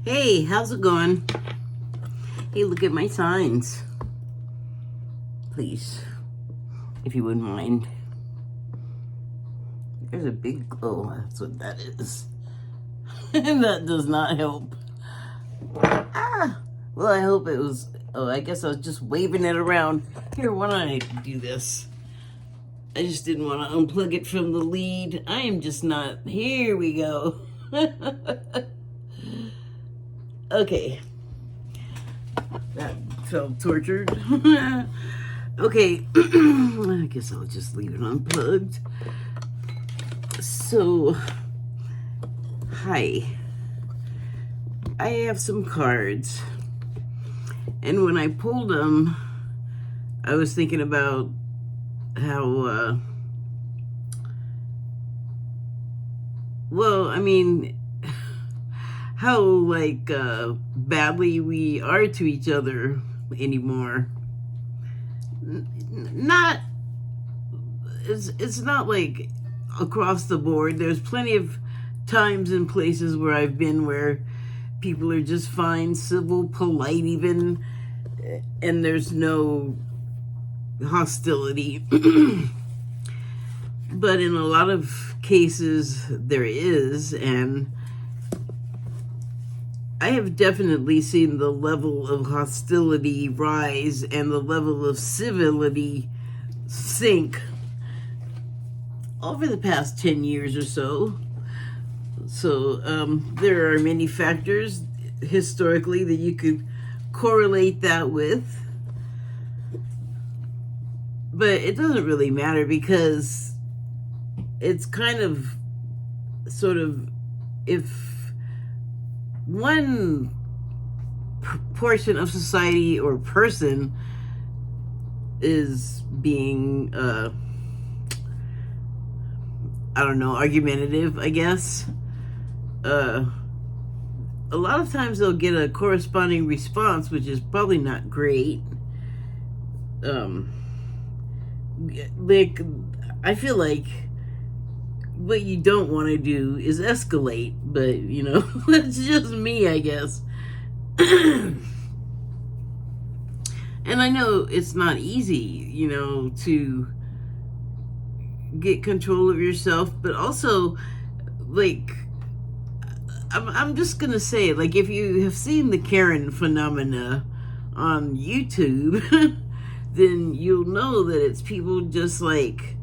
Hey, how's it going? Hey, look at my signs. Please, if you wouldn't mind. There's a big glow. That's what that is. That does not help. Well, I hope it was... Oh, I guess I was just waving it around. Here, why don't I do this? I just didn't want to unplug it from the lead. I am just not... Here we go. Okay. That felt tortured. Okay. I guess I'll just leave it unplugged. So, hi. I have some cards. And when I pulled them, I was thinking about how, well, I mean, how, like, badly we are to each other anymore. Not, it's not like across the board. There's plenty of times and places where I've been where people are just fine, civil, polite even, and there's no hostility. But in a lot of cases, there is, and I have definitely seen the level of hostility rise and the level of civility sink over the past 10 years or so. So there are many factors historically that you could correlate that with. But it doesn't really matter because it's kind of sort of, if one portion of society or person is being, I don't know, argumentative, I guess, a lot of times they'll get a corresponding response, which is probably not great. Like, I feel like what you don't want to do is escalate, but, you know, that's just me, I guess. And I know it's not easy, you know, to get control of yourself, but also, like, I'm just gonna say, like, if you have seen the Karen phenomena on YouTube, then you'll know that it's people just, like,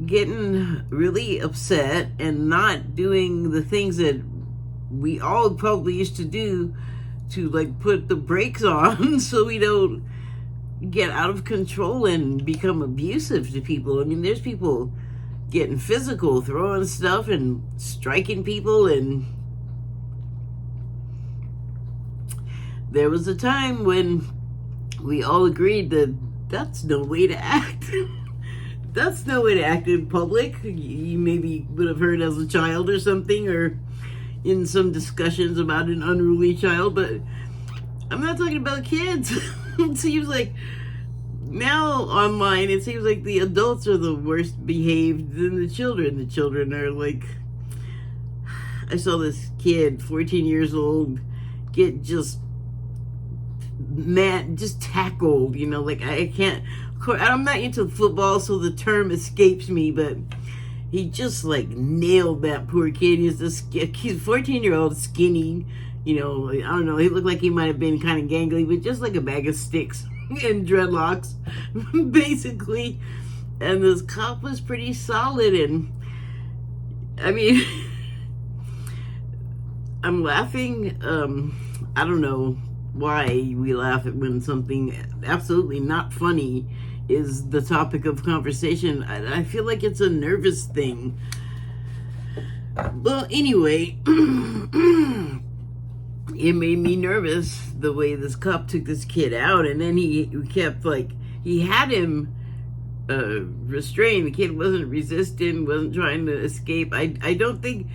getting really upset and not doing the things that we all probably used to do to, like, put the brakes on so we don't get out of control and become abusive to people. I mean, there's people getting physical, throwing stuff and striking people, and there was a time when we all agreed that that's no way to act. That's no way to act in public. You maybe would have heard as a child or something, or in some discussions about an unruly child, but I'm not talking about kids. It seems like now online, it seems like the adults are the worst behaved than the children. The children are like, I saw this kid, 14 years old, get just mad, just tackled, you know, like, I can't, I'm not into football, so the term escapes me, but he just, like, nailed that poor kid. He's 14-year-old, skinny, you know, I don't know, he looked like he might have been kind of gangly, but just like a bag of sticks and dreadlocks, basically. And this cop was pretty solid, and, I mean, I'm laughing, I don't know why we laugh at when something absolutely not funny is the topic of conversation. I feel like it's a nervous thing. Well, anyway, it made me nervous the way this cop took this kid out, and then he kept, like, he had him restrained. The kid wasn't resisting, wasn't trying to escape. I don't think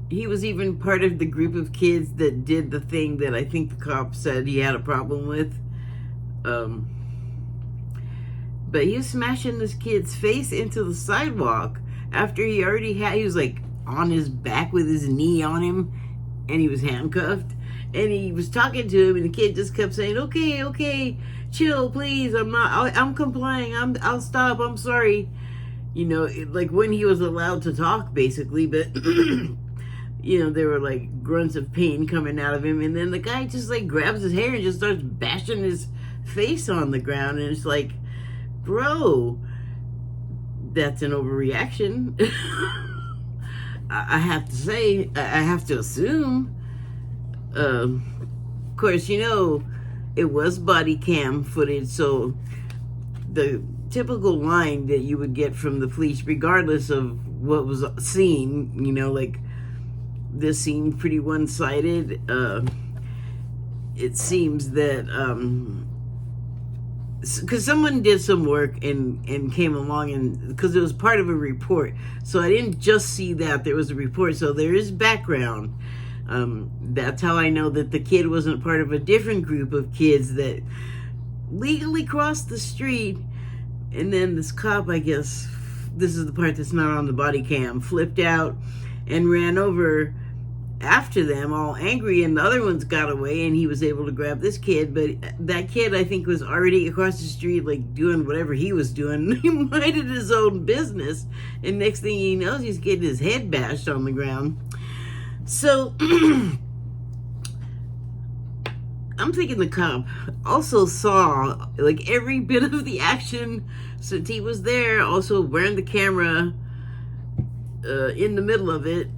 he was even part of the group of kids that did the thing that I think the cop said he had a problem with. But he was smashing this kid's face into the sidewalk after he was, like, on his back with his knee on him, and he was handcuffed, and he was talking to him, and the kid just kept saying, okay, chill, please, I'm complying, I'll stop, I'm sorry. Like when he was allowed to talk, basically, but there were like grunts of pain coming out of him, and then the guy just like grabs his hair and just starts bashing his face on the ground, and it's like, bro, that's an overreaction. I have to say, I have to assume. Of course, it was body cam footage, so the typical line that you would get from the police, regardless of what was seen, like this seemed pretty one-sided. It seems that because someone did some work and came along, and because it was part of a report, so I didn't just see that there was a report, so there is background. That's how I know that the kid wasn't part of a different group of kids that legally crossed the street, and then this cop, I guess this is the part that's not on the body cam, flipped out and ran over after them, all angry, and the other ones got away, and he was able to grab this kid. But that kid, I think, was already across the street, like doing whatever he was doing. He minded his own business, and next thing he knows, he's getting his head bashed on the ground. So I'm thinking the cop also saw like every bit of the action since he was there, also wearing the camera in the middle of it,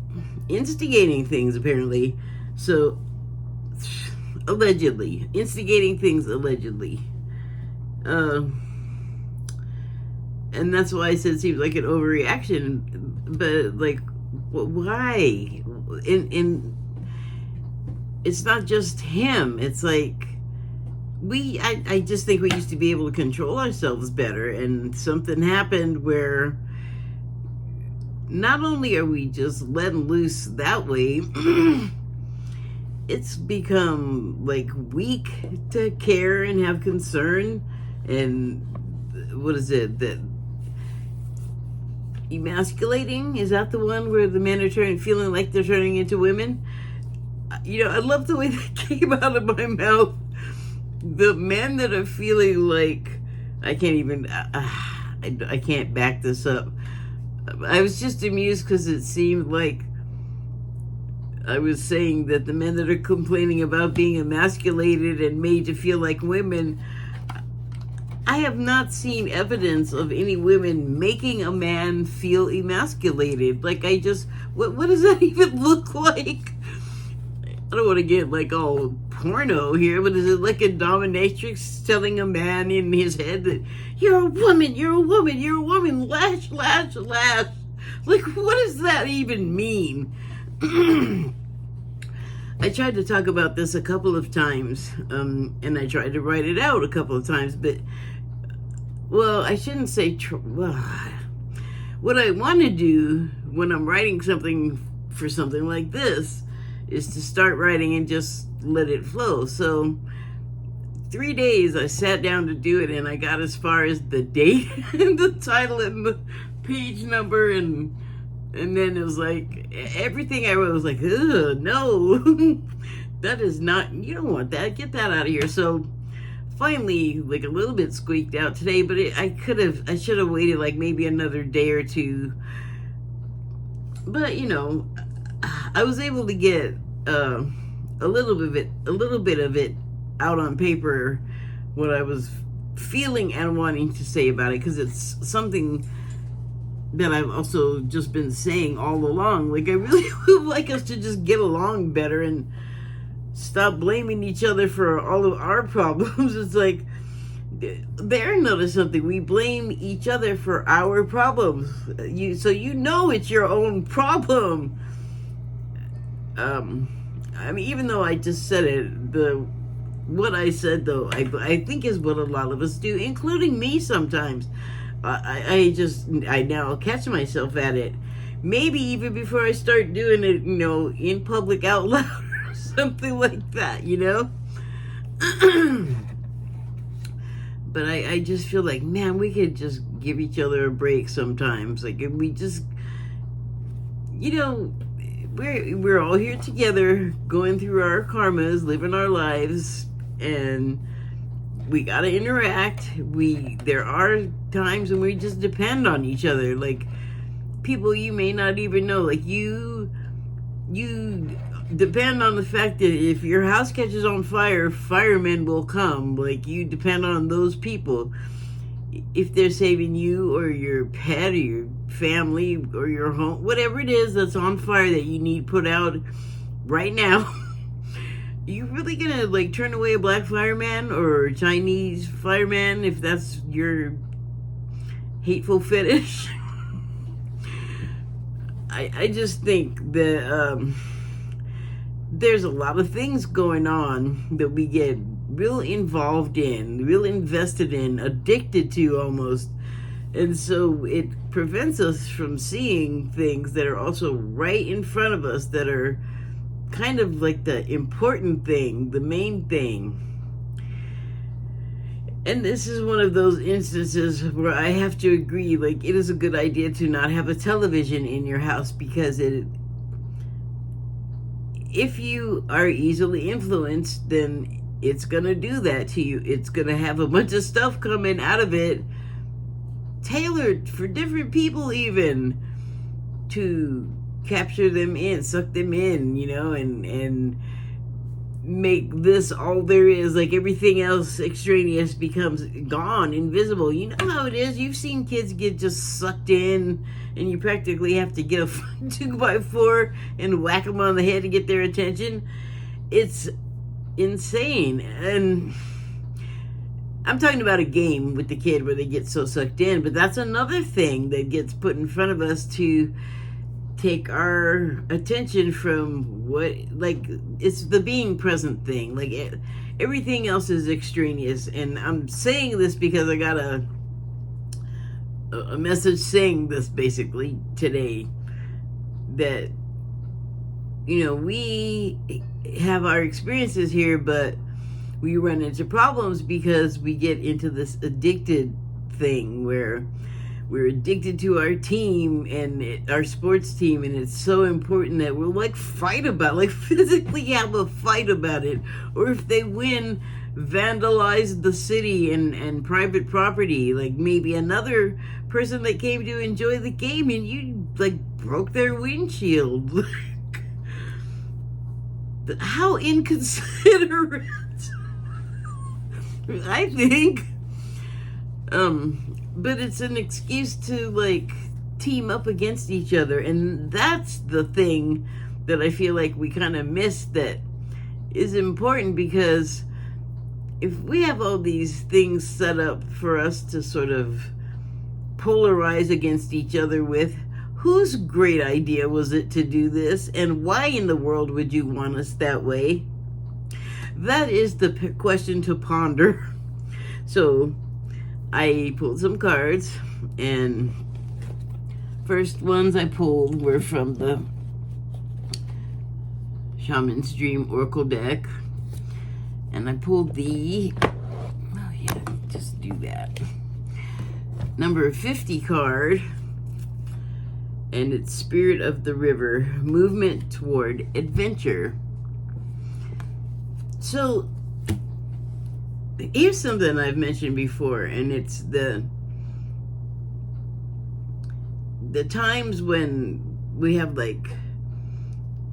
instigating things apparently. So allegedly instigating things, allegedly, and that's why I said it seems like an overreaction. But like, why? In it's not just him. It's like I just think we used to be able to control ourselves better, and something happened where not only are we just letting loose that way, it's become like weak to care and have concern. And what is it that emasculating, is that the one where the men are feeling like they're turning into women? I love the way that came out of my mouth. The men that are feeling like, I can't even, I can't back this up. I was just amused because it seemed like I was saying that the men that are complaining about being emasculated and made to feel like women, I have not seen evidence of any women making a man feel emasculated. Like, what does that even look like? I don't want to get like all porno here, but is it like a dominatrix telling a man in his head that you're a woman, lash, lash, lash? Like, what does that even mean? I tried to talk about this a couple of times, and I tried to write it out a couple of times, but, well, I shouldn't say, what I want to do when I'm writing something for something like this is to start writing and just let it flow. So 3 days I sat down to do it, and I got as far as the date and the title and the page number, and then it was like everything I wrote was like, ugh, no. That is not, you don't want that, get that out of here. So finally, like a little bit squeaked out today, but I should have waited like maybe another day or two. But I was able to get a little bit of it out on paper, what I was feeling and wanting to say about it, because it's something that I've also just been saying all along. Like, I really would like us to just get along better and stop blaming each other for all of our problems. It's like, there, notice something. We blame each other for our problems. So it's your own problem. I mean, even though I just said it, what I said though, I think is what a lot of us do, including me sometimes. I now catch myself at it. Maybe even before I start doing it, in public out loud or something like that, But I just feel like, man, we could just give each other a break sometimes. Like, if we just, we're all here together, going through our karmas, living our lives, and we gotta interact. There are times when we just depend on each other, like people you may not even know. Like you depend on the fact that if your house catches on fire, firemen will come. Like you depend on those people. If they're saving you or your pet or your family or your home, whatever it is that's on fire that you need put out right now, you really gonna like turn away a black fireman or a Chinese fireman if that's your hateful fetish? I just think that there's a lot of things going on that we get real involved in, real invested in, addicted to almost. And so it prevents us from seeing things that are also right in front of us that are kind of like the important thing, the main thing. And this is one of those instances where I have to agree, like it is a good idea to not have a television in your house, because if you are easily influenced, then it's gonna do that to you. It's gonna have a bunch of stuff coming out of it, tailored for different people even, to capture them in, suck them in, and make this all there is. Like everything else extraneous becomes gone, invisible. You know how it is. You've seen kids get just sucked in, and you practically have to get a 2x4 and whack them on the head to get their attention. It's insane. And I'm talking about a game with the kid where they get so sucked in, but that's another thing that gets put in front of us to take our attention from what, like, it's the being present thing. Like everything else is extraneous. And I'm saying this because I got a message saying this basically today, that we have our experiences here, but we run into problems because we get into this addicted thing where we're addicted to our team and our sports team, and it's so important that we'll fight about, physically have a fight about it. Or if they win, vandalize the city and private property. Like maybe another person that came to enjoy the game and you broke their windshield. How inconsiderate. I think. But it's an excuse to team up against each other, and that's the thing that I feel like we kind of miss, that is important, because if we have all these things set up for us to sort of polarize against each other with, whose great idea was it to do this, and why in the world would you want us that way? That is the question to ponder. So I pulled some cards, and first ones I pulled were from the Shaman's Dream Oracle deck, and I pulled just do that, number 50 card, and it's Spirit of the River, movement toward adventure. So here's something I've mentioned before, and it's the times when we have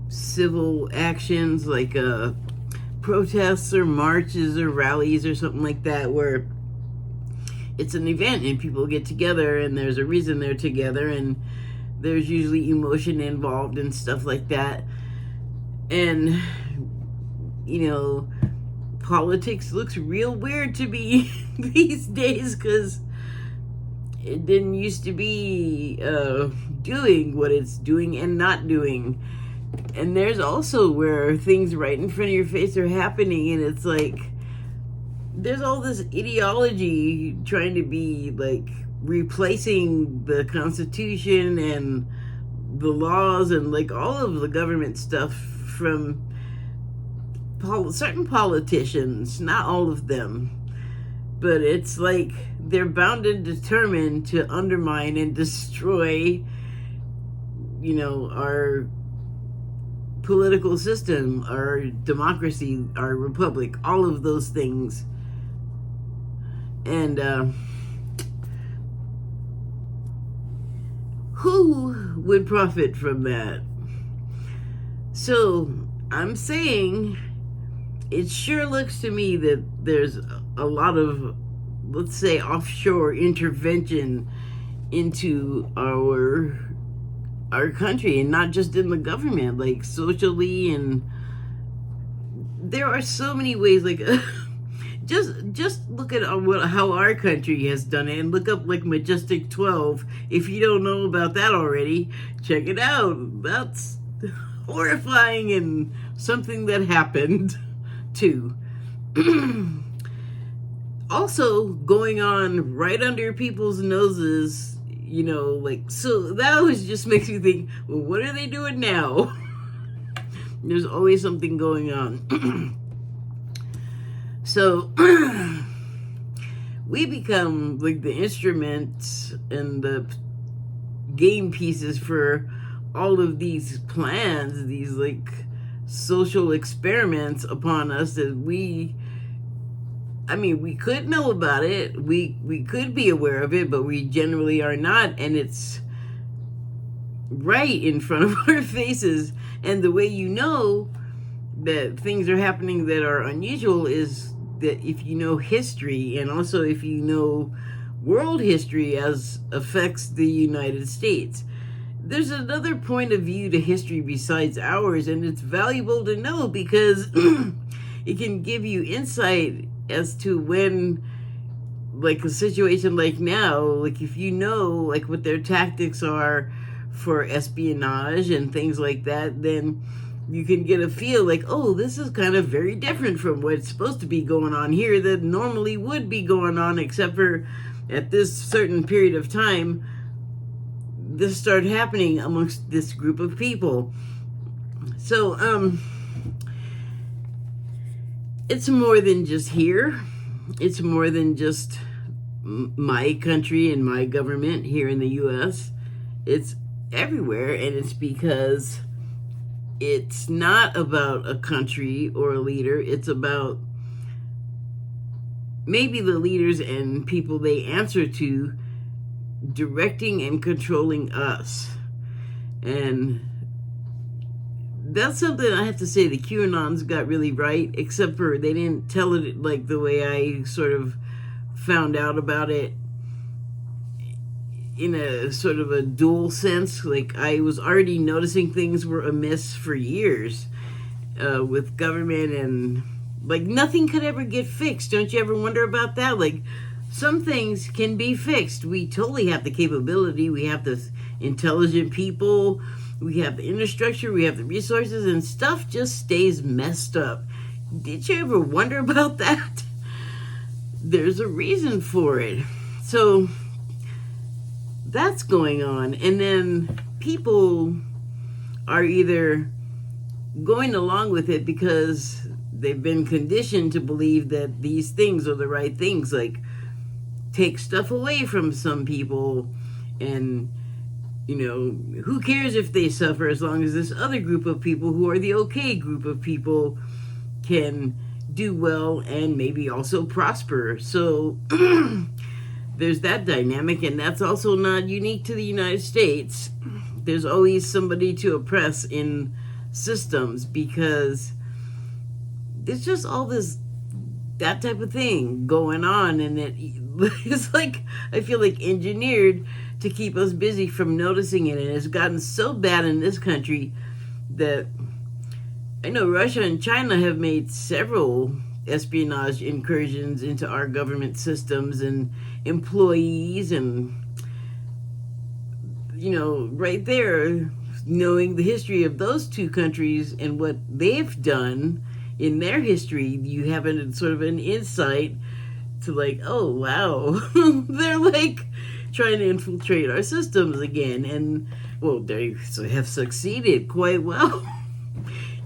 civil actions, protests or marches or rallies or something like that, where it's an event and people get together and there's a reason they're together, and there's usually emotion involved and stuff like that. And politics looks real weird to me these days, because it didn't used to be doing what it's doing and not doing. And there's also where things right in front of your face are happening, and it's there's all this ideology trying to be replacing the Constitution and the laws and all of the government stuff from certain politicians, not all of them, but it's they're bound and determined to undermine and destroy, our political system, our democracy, our republic, all of those things. And who would profit from that? So I'm saying it sure looks to me that there's a lot of, let's say, offshore intervention into our country, and not just in the government, like socially. And there are so many ways, like just look at how our country has done it, and look up like Majestic 12. If you don't know about that already, check it out. That's horrifying, and something that happened too. Also going on right under people's noses, like, so that always just makes me think, well, what are they doing now? There's always something going on. So we become like the instruments and the game pieces for all of these plans, these like social experiments upon us that we could know about it, we could be aware of it, but we generally are not, and it's right in front of our faces. And the way you know that things are happening that are unusual is that if you know history, and also if you know world history as affects the United States. There's another point of view to history besides ours, and it's valuable to know because it can give you insight as to when, like a situation like now, like if you know like what their tactics are for espionage and things like that, then you can get a feel like, oh, this is kind of very different from what's supposed to be going on here that normally would be going on, except for at this certain period of time, this started happening amongst this group of people. So, it's more than just here. It's more than just my country and my government here in the U.S. It's everywhere, and it's because it's not about a country or a leader. It's about maybe the leaders and people they answer to directing and controlling us. And that's something I have to say the QAnons got really right, except for they didn't tell it like the way I sort of found out about it, in a sort of a dual sense. Like, I was already noticing things were amiss for years with government, and like nothing could ever get fixed. Don't you ever wonder about that? Like, some things can be fixed. We totally have the capability. We have the intelligent people. We have the infrastructure. We have the resources, and stuff just stays messed up. Did you ever wonder about that? There's a reason for it. So that's going on. And then people are either going along with it because they've been conditioned to believe that these things are the right things, like take stuff away from some people, and who cares if they suffer as long as this other group of people who are the okay group of people can do well and maybe also prosper. So there's that dynamic, and that's also not unique to the United States. There's always somebody to oppress in systems because there's just all that type of thing going on, and it's like, I feel like engineered to keep us busy from noticing it. And it's gotten so bad in this country that I know Russia and China have made several espionage incursions into our government systems and employees, and right there, knowing the history of those two countries and what they've done in their history, you have sort of an insight to like, oh wow, they're like trying to infiltrate our systems again, and well, they have succeeded quite well.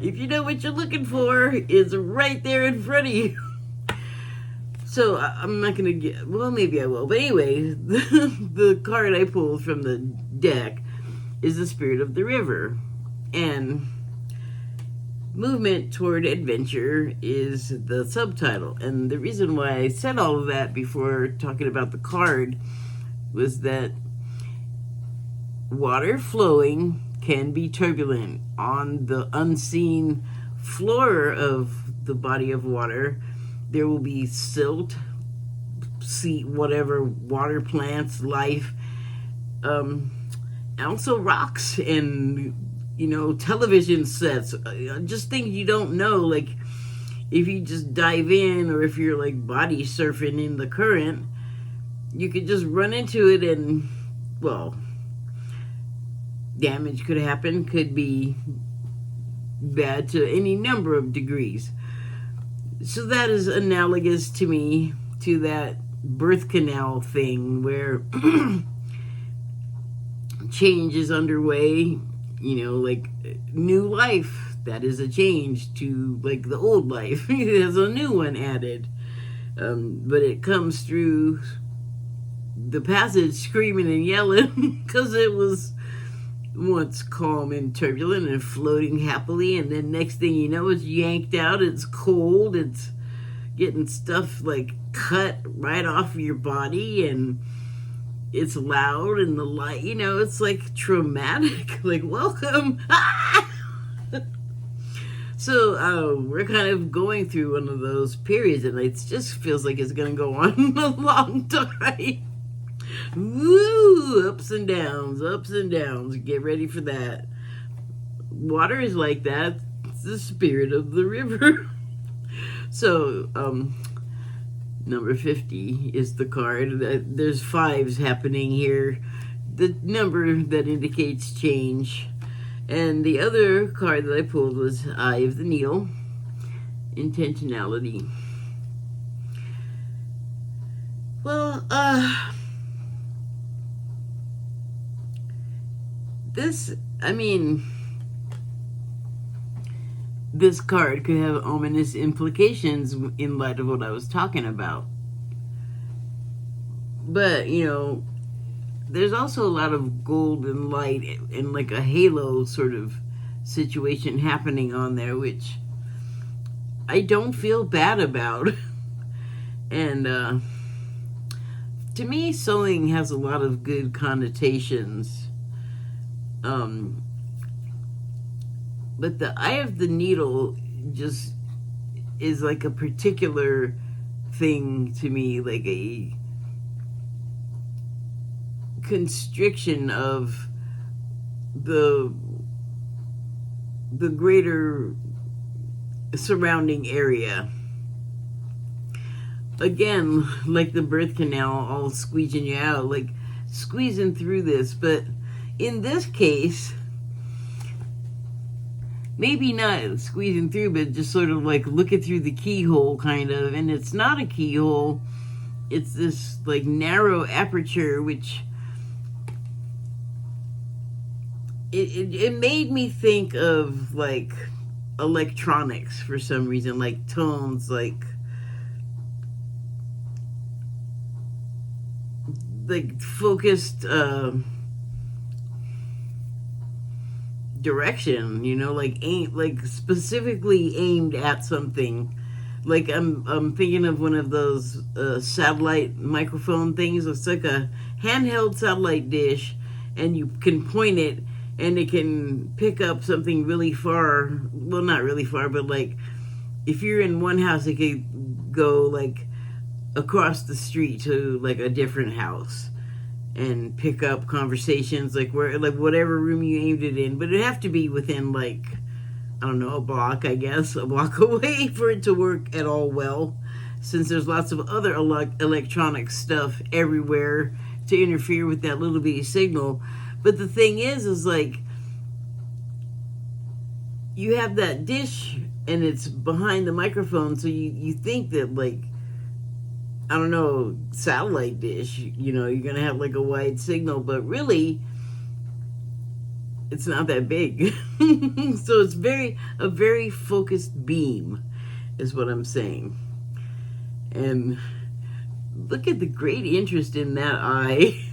If you know what you're looking for, it's right there in front of you. So I'm not gonna well, maybe I will, but anyway, the card I pulled from the deck is the Spirit of the River. And movement toward adventure is the subtitle. And the reason why I said all of that before talking about the card was that water flowing can be turbulent. On the unseen floor of the body of water, there will be silt, sea, whatever, water plants, life, also rocks and, television sets, just things you don't know. Like, if you just dive in, or if you're like body surfing in the current, you could just run into it and, well, damage could happen, could be bad to any number of degrees. So that is analogous to me to that birth canal thing where change is underway, like new life, that is a change to like the old life. There's a new one added. But it comes through the passage screaming and yelling because it was once calm and turbulent and floating happily, and then next thing you know, it's yanked out, it's cold, it's getting stuff like cut right off of your body, and it's loud, and the light, it's like traumatic. Like, welcome. So we're kind of going through one of those periods, and it just feels like it's going to go on a long time. Woo! Ups and downs, ups and downs. Get ready for that. Water is like that. It's the spirit of the river. So, number 50 is the card. There's fives happening here. The number that indicates change. And the other card that I pulled was Eye of the Needle. Intentionality. Well, this card could have ominous implications in light of what I was talking about. But, there's also a lot of golden light and like a halo sort of situation happening on there, which I don't feel bad about. And to me, sewing has a lot of good connotations. But the Eye of the Needle just is like a particular thing to me, like a constriction of the greater surrounding area. Again, like the birth canal all squeezing you out, like squeezing through this. But in this case, maybe not squeezing through, but just sort of like looking through the keyhole, kind of. And it's not a keyhole. It's this like narrow aperture, which it made me think of like electronics for some reason, like tones, like focused direction, like specifically aimed at something. Like I'm thinking of one of those satellite microphone things. It's like a handheld satellite dish, and you can point it, and it can pick up something really far. Well, not really far, but like if you're in one house, it could go like across the street to like a different house and pick up conversations, like whatever room you aimed it in. But it'd have to be within like, I don't know, a block away for it to work at all well, since there's lots of other electronic stuff everywhere to interfere with that little bitty signal. But the thing is like, you have that dish and it's behind the microphone, so you think that like, I don't know, satellite dish, you're going to have like a wide signal, but really it's not that big. So it's a very focused beam is what I'm saying. And look at the great interest in that eye.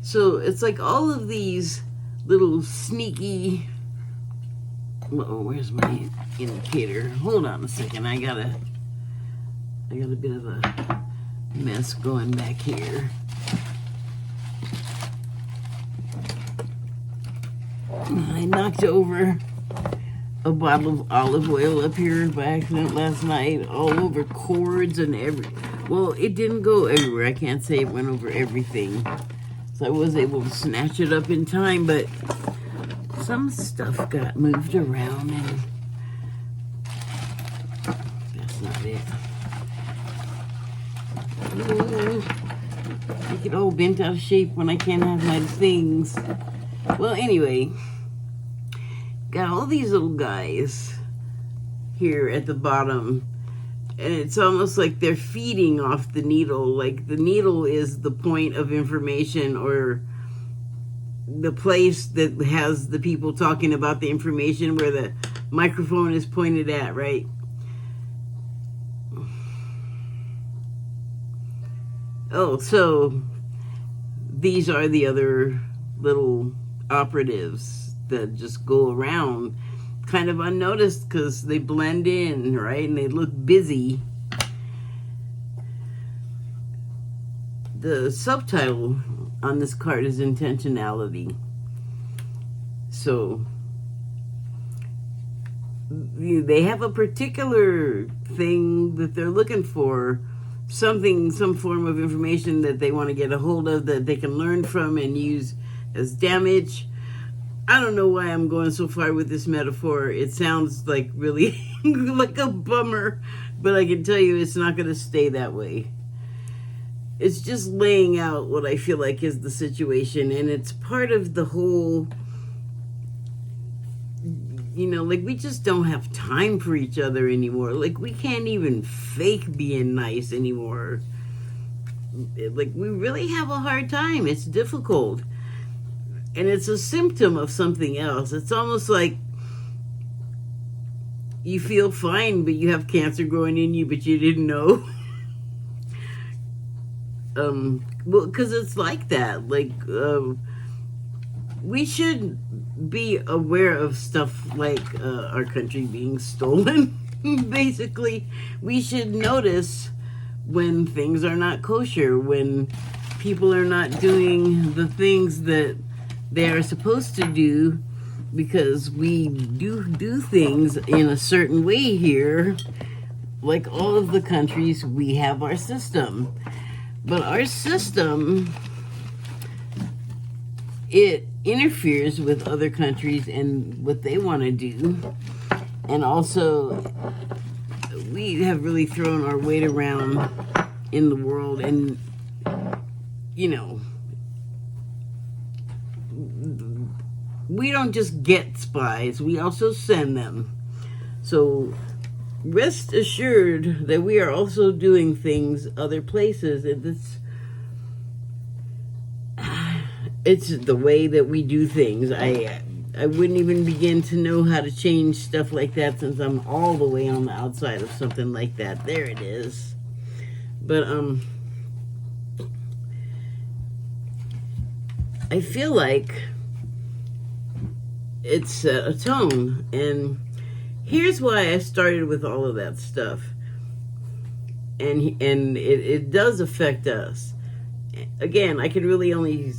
So it's like all of these little sneaky, where's my indicator. Hold on a second. I got a bit of a mess going back here. I knocked over a bottle of olive oil up here by accident last night, all over cords and well, it didn't go everywhere. I can't say it went over everything. So I was able to snatch it up in time, but some stuff got moved around and that's not it. Ooh, I get all bent out of shape when I can't have my things. Well, anyway, got all these little guys here at the bottom, and it's almost like they're feeding off the needle. Like the needle is the point of information, or the place that has the people talking about the information where the microphone is pointed at, right? Oh, so these are the other little operatives that just go around kind of unnoticed because they blend in, right? And they look busy. The subtitle on this card is intentionality. So they have a particular thing that they're looking for, something, some form of information that they want to get a hold of that they can learn from and use as damage. I don't know why I'm going so far with this metaphor. It sounds like really like a bummer, but I can tell you it's not going to stay that way. It's just laying out what I feel like is the situation, and it's part of the whole, like we just don't have time for each other anymore. Like we can't even fake being nice anymore. Like we really have a hard time. It's difficult. And it's a symptom of something else. It's almost like you feel fine, but you have cancer growing in you, but you didn't know. Well, because it's like that. Like, we should be aware of stuff like our country being stolen. Basically, we should notice when things are not kosher, when people are not doing the things that they are supposed to do, because we do things in a certain way here. Like all of the countries, we have our system. But our system, it interferes with other countries and what they want to do. And also, we have really thrown our weight around in the world, and, we don't just get spies, we also send them. So rest assured that we are also doing things other places. It's the way that we do things. I wouldn't even begin to know how to change stuff like that since I'm all the way on the outside of something like that. There it is. But I feel like it's set a tone, and here's why I started with all of that stuff, and it does affect us. Again, I can really only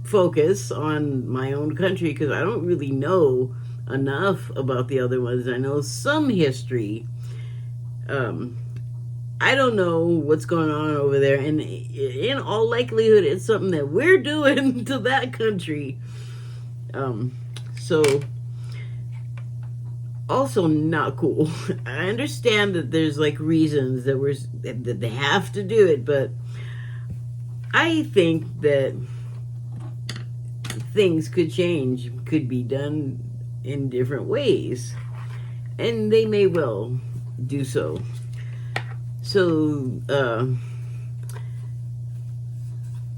focus on my own country because I don't really know enough about the other ones. I know some history. I don't know what's going on over there, and in all likelihood it's something that we're doing to that country. So, also not cool. I understand that there's like reasons that they have to do it, but I think that things could change, could be done in different ways, and they may well do so. So,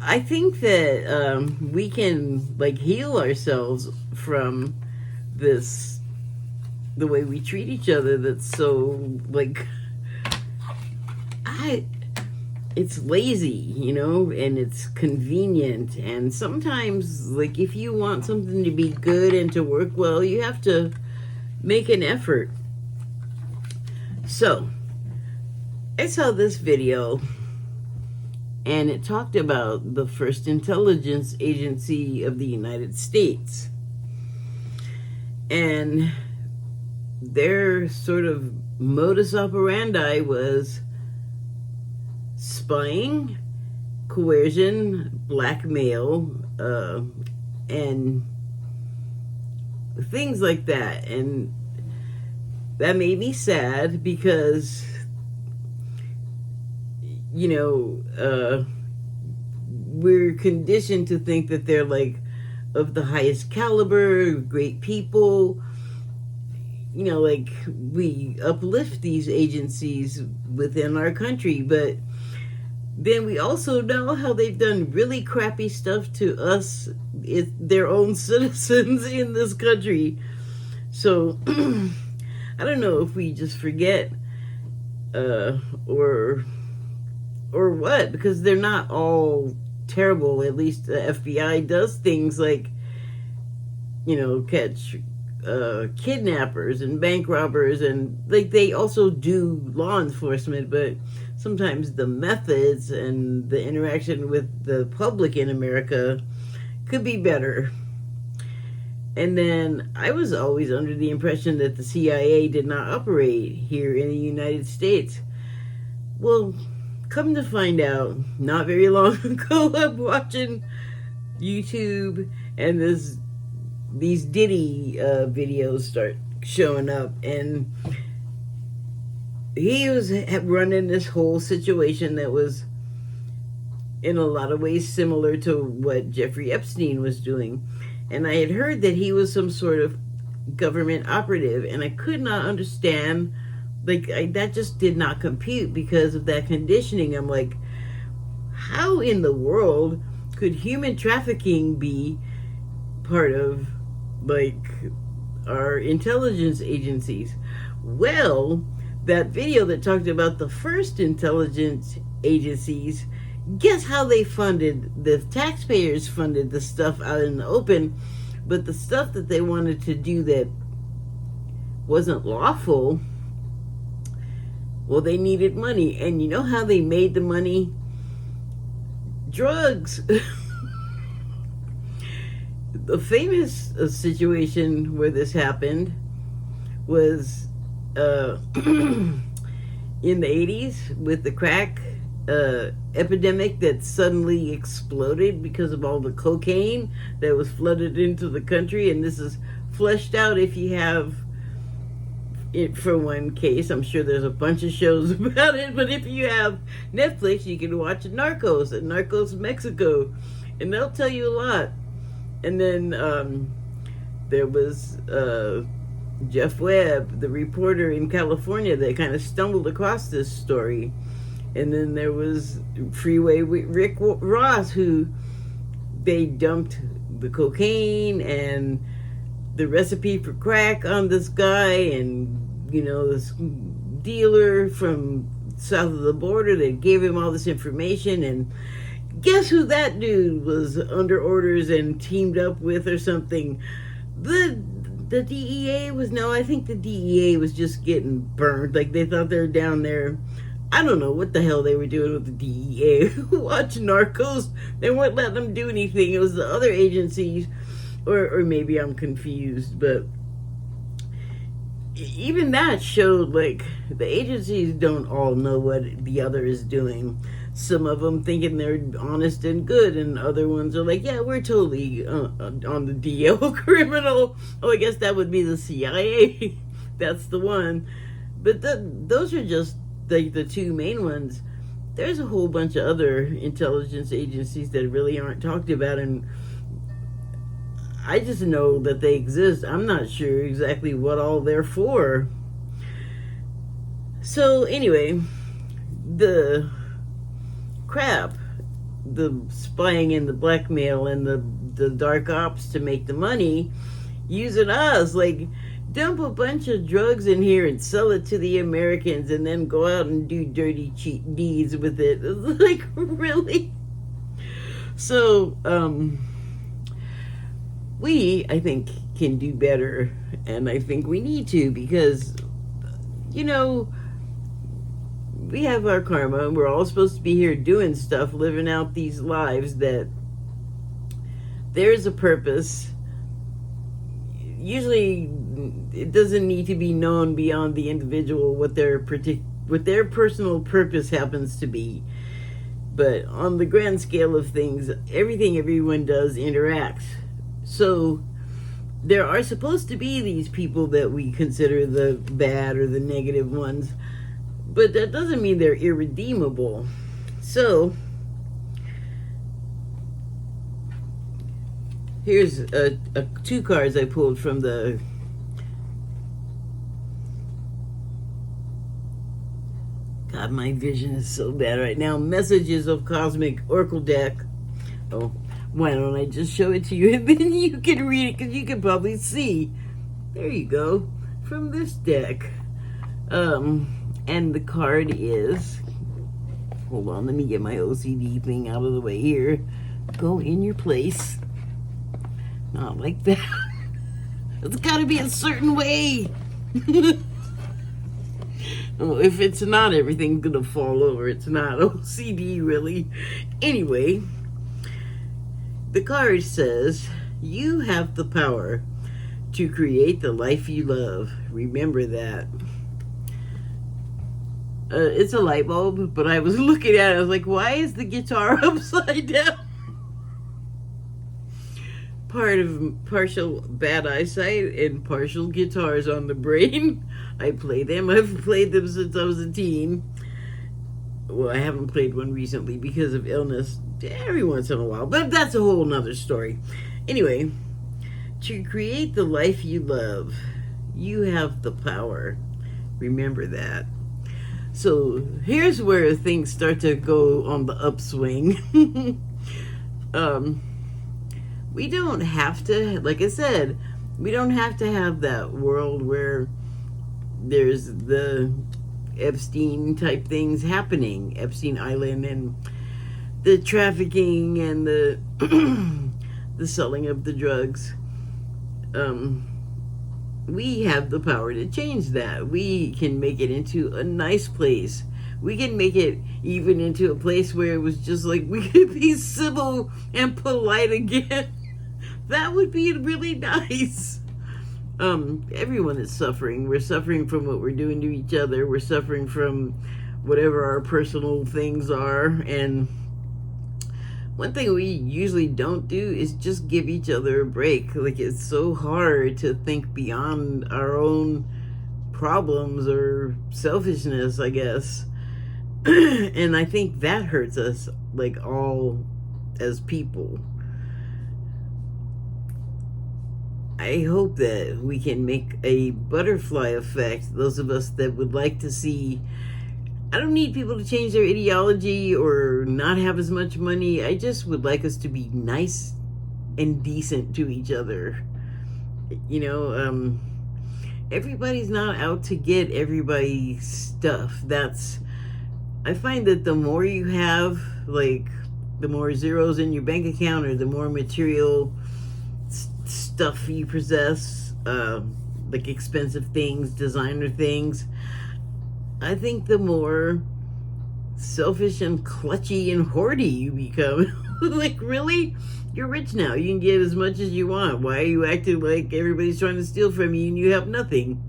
I think that we can like heal ourselves from this, the way we treat each other. That's so like, it's lazy, and it's convenient. And sometimes, like, if you want something to be good and to work well, you have to make an effort. So, I saw this video, and it talked about the first intelligence agency of the United States. And their sort of modus operandi was spying, coercion, blackmail, and things like that. And that made me sad because, you know, we're conditioned to think that they're like of the highest caliber, great people. You know, like, we uplift these agencies within our country, but then we also know how they've done really crappy stuff to us, their own citizens in this country. So I don't know if we just forget or what, because they're not all terrible. At least the FBI does things like, you know, catch kidnappers and bank robbers, and like they also do law enforcement, but sometimes the methods and the interaction with the public in America could be better. And then I was always under the impression that the CIA did not operate here in the United States. Well, come to find out, not very long ago, I'm watching YouTube, and these Diddy videos start showing up, and he was running this whole situation that was in a lot of ways similar to what Jeffrey Epstein was doing. And I had heard that he was some sort of government operative, and I could not understand, like, that just did not compute because of that conditioning. I'm like, how in the world could human trafficking be part of, like, our intelligence agencies? Well, that video that talked about the first intelligence agencies, guess how they funded? The taxpayers funded the stuff out in the open, but the stuff that they wanted to do that wasn't lawful, well, they needed money. And you know how they made the money? Drugs. The famous situation where this happened was in the 80s with the crack epidemic that suddenly exploded because of all the cocaine that was flooded into the country. And this is fleshed out if you have it for one case. I'm sure there's a bunch of shows about it, but if you have Netflix, you can watch Narcos Mexico, and they'll tell you a lot. And then there was Jeff Webb, the reporter in California, that kind of stumbled across this story. And then there was Freeway Rick Ross, who they dumped the cocaine and the recipe for crack on this guy, and, you know, this dealer from south of the border that gave him all this information. And guess who that dude was under orders and teamed up with or something? The DEA was, no, I think the DEA was just getting burned. Like, they thought they were down there. I don't know what the hell they were doing with the DEA. Watch Narcos. They weren't letting them do anything. It was the other agencies, or maybe I'm confused, but even that showed, like, the agencies don't all know what the other is doing. Some of them thinking they're honest and good, and other ones are like, yeah, we're totally on the DL criminal. Oh, I guess that would be the CIA. That's the one. But those are just like the two main ones. There's a whole bunch of other intelligence agencies that really aren't talked about, and I just know that they exist. I'm not sure exactly what all they're for. So anyway, the crap, the spying and the blackmail and the dark ops to make the money, using us, like, dump a bunch of drugs in here and sell it to the Americans and then go out and do dirty cheat deeds with it. It's like, really? So, we, I think, can do better, and I think we need to, because, you know, we have our karma, and we're all supposed to be here doing stuff, living out these lives, that there's a purpose. Usually it doesn't need to be known beyond the individual what their personal purpose happens to be. But on the grand scale of things, everything everyone does interacts. So there are supposed to be these people that we consider the bad or the negative ones, but that doesn't mean they're irredeemable. So here's two cards I pulled from the God, my vision is so bad right now. Messages of Cosmic Oracle deck. Oh, why don't I just show it to you and then you can read it, because you can probably see. There you go. From this deck. And the card is, hold on, let me get my OCD thing out of the way here. Go in your place. Not like that. It's got to be a certain way. Oh, if it's not, everything's going to fall over. It's not OCD, really. Anyway, the card says, you have the power to create the life you love. Remember that. It's a light bulb, but I was looking at it. I was like, why is the guitar upside down? Partial bad eyesight and partial guitars on the brain. I play them. I've played them since I was a teen. Well, I haven't played one recently because of illness. Every once in a while. But that's a whole nother story. Anyway, to create the life you love, you have the power. Remember that. So here's where things start to go on the upswing. We don't have to, like I said, we don't have to have that world where there's the Epstein type things happening, Epstein Island, and the trafficking and the the selling of the drugs. We have the power to change that. We can make it into a nice place. We can make it even into a place where it was just like we could be civil and polite again. That would be really nice. Everyone is suffering. We're suffering from what we're doing to each other. We're suffering from whatever our personal things are. And one thing we usually don't do is just give each other a break. Like, it's so hard to think beyond our own problems or selfishness, I guess. And I think that hurts us, like, all as people. I hope that we can make a butterfly effect, those of us that would like to see. I don't need people to change their ideology or not have as much money. I just would like us to be nice and decent to each other. You know, everybody's not out to get everybody's stuff. I find that the more you have, like, the more zeros in your bank account or the more material stuff you possess, like expensive things, designer things, I think the more selfish and clutchy and hoardy you become. Like, really? You're rich now. You can get as much as you want. Why are you acting like everybody's trying to steal from you and you have nothing?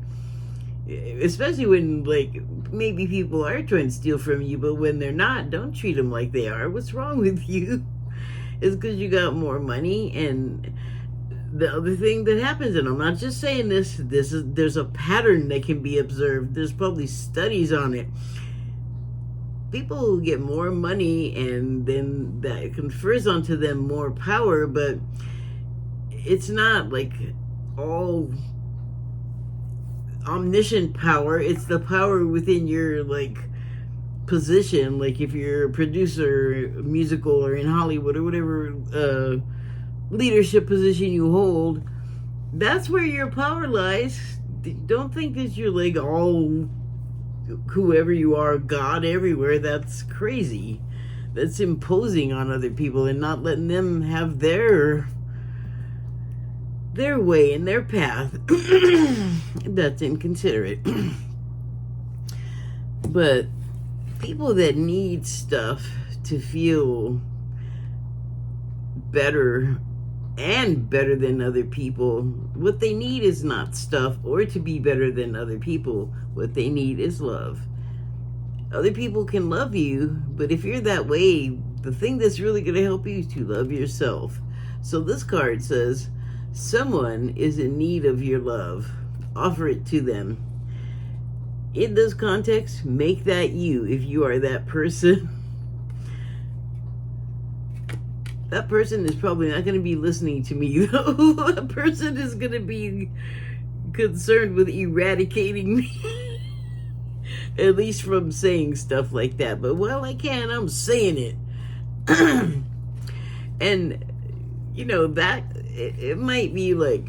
Especially when, like, maybe people are trying to steal from you, but when they're not, don't treat them like they are. What's wrong with you? It's because you got more money. And the other thing that happens, and I'm not just saying there's a pattern that can be observed. There's probably studies on it. People who get more money, and then that confers onto them more power, but it's not like all omniscient power. It's the power within your, like, position. Like, if you're a producer, musical, or in Hollywood, or whatever leadership position you hold, that's where your power lies. Don't think that you're, like, all whoever you are, God everywhere. That's crazy. That's imposing on other people and not letting them have their way and their path. That's inconsiderate. But people that need stuff to feel better and better than other people, what they need is not stuff or to be better than other people. What they need is love. Other people can love you, but if you're that way, the thing that's really going to help you is to love yourself. So this card says, someone is in need of your love. Offer it to them. In this context, make that you if you are that person. That person is probably not going to be listening to me, though. That person is going to be concerned with eradicating me. At least from saying stuff like that. But while I can, I'm saying it. And, you know, that, it might be like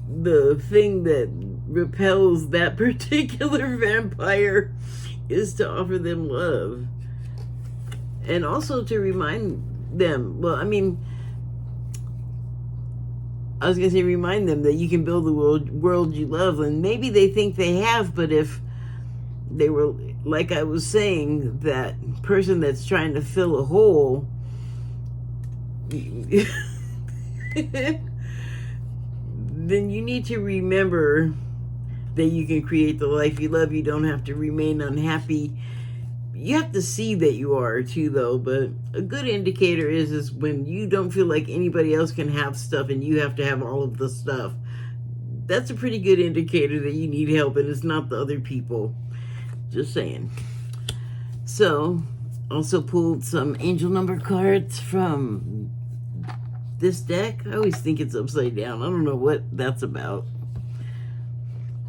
the thing that repels that particular vampire is to offer them love. And also to remind them, well, I mean, I was going to say remind them that you can build the world you love. And maybe they think they have, but if they were, like I was saying, that person that's trying to fill a hole, then you need to remember that you can create the life you love. You don't have to remain unhappy. You have to see that you are too, though. But a good indicator is when you don't feel like anybody else can have stuff and you have to have all of the stuff. That's a pretty good indicator that you need help and it's not the other people. Just saying. So, also pulled some angel number cards from this deck. I always think it's upside down. I don't know what that's about.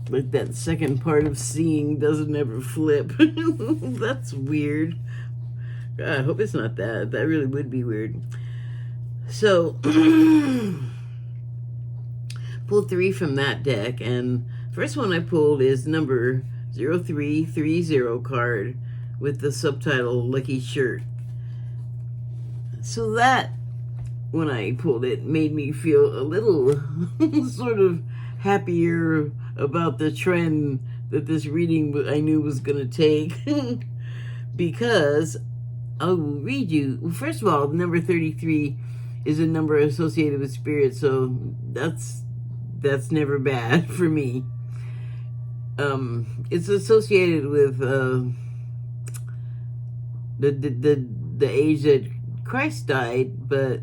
Like that second part of seeing doesn't ever flip. That's weird. God, I hope it's not that. That really would be weird. So, pulled 3 from that deck. And first one I pulled is number 0330 card with the subtitle Lucky Shirt. So that, when I pulled it, made me feel a little sort of happier about the trend that this reading I knew was going to take. Because I'll read you. Well, first of all, number 33 is a number associated with spirit, so that's never bad for me. It's associated with the age that Christ died, but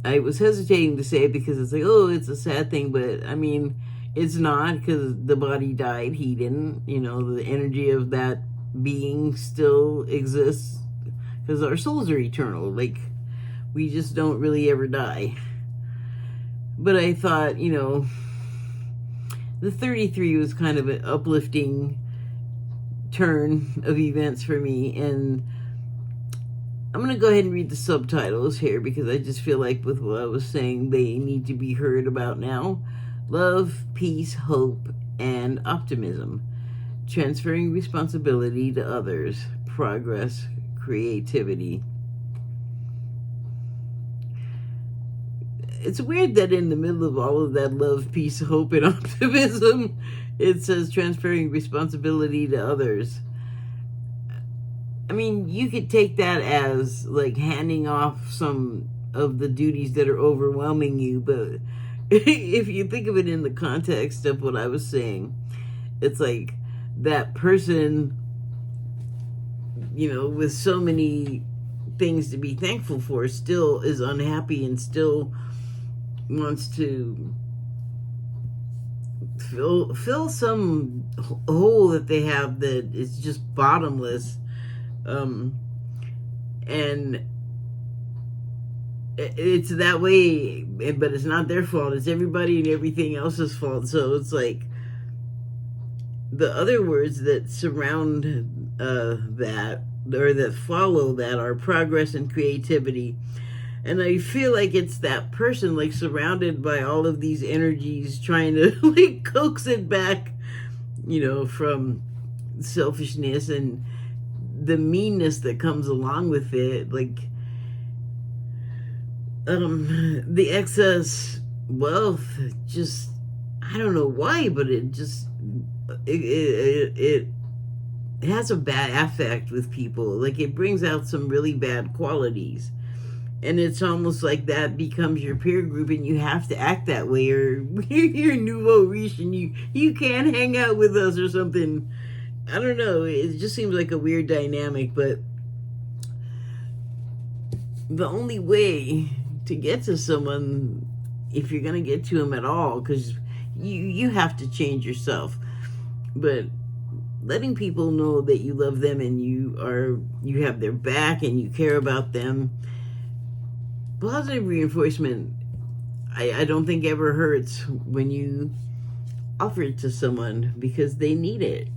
I was hesitating to say it because it's like, oh, it's a sad thing, but I mean, it's not, because the body died, he didn't. You know, the energy of that being still exists, because our souls are eternal. Like, we just don't really ever die. But I thought, you know, the 33 was kind of an uplifting turn of events for me, and I'm going to go ahead and read the subtitles here because I just feel like with what I was saying, they need to be heard about now. Love, peace, hope, and optimism. Transferring responsibility to others. Progress, creativity. It's weird that in the middle of all of that love, peace, hope, and optimism, it says transferring responsibility to others. I mean, you could take that as like handing off some of the duties that are overwhelming you, but if you think of it in the context of what I was saying, it's like that person, you know, with so many things to be thankful for, still is unhappy and still wants to fill some hole that they have that is just bottomless. And it's that way, but it's not their fault. It's everybody and everything else's fault. So it's like the other words that surround that, or that follow that, are progress and creativity. And I feel like it's that person, like, surrounded by all of these energies, trying to like coax it back, you know, from selfishness and the meanness that comes along with it. Like, the excess wealth, just, I don't know why, but it just, it it has a bad affect with people. Like, it brings out some really bad qualities. And it's almost like that becomes your peer group, and you have to act that way, or you're nouveau riche and you can't hang out with us or something. I don't know. It just seems like a weird dynamic, but the only way to get to someone, if you're going to get to them at all, because you have to change yourself, but letting people know that you love them and you have their back and you care about them. Positive reinforcement, I don't think ever hurts when you offer it to someone, because they need it.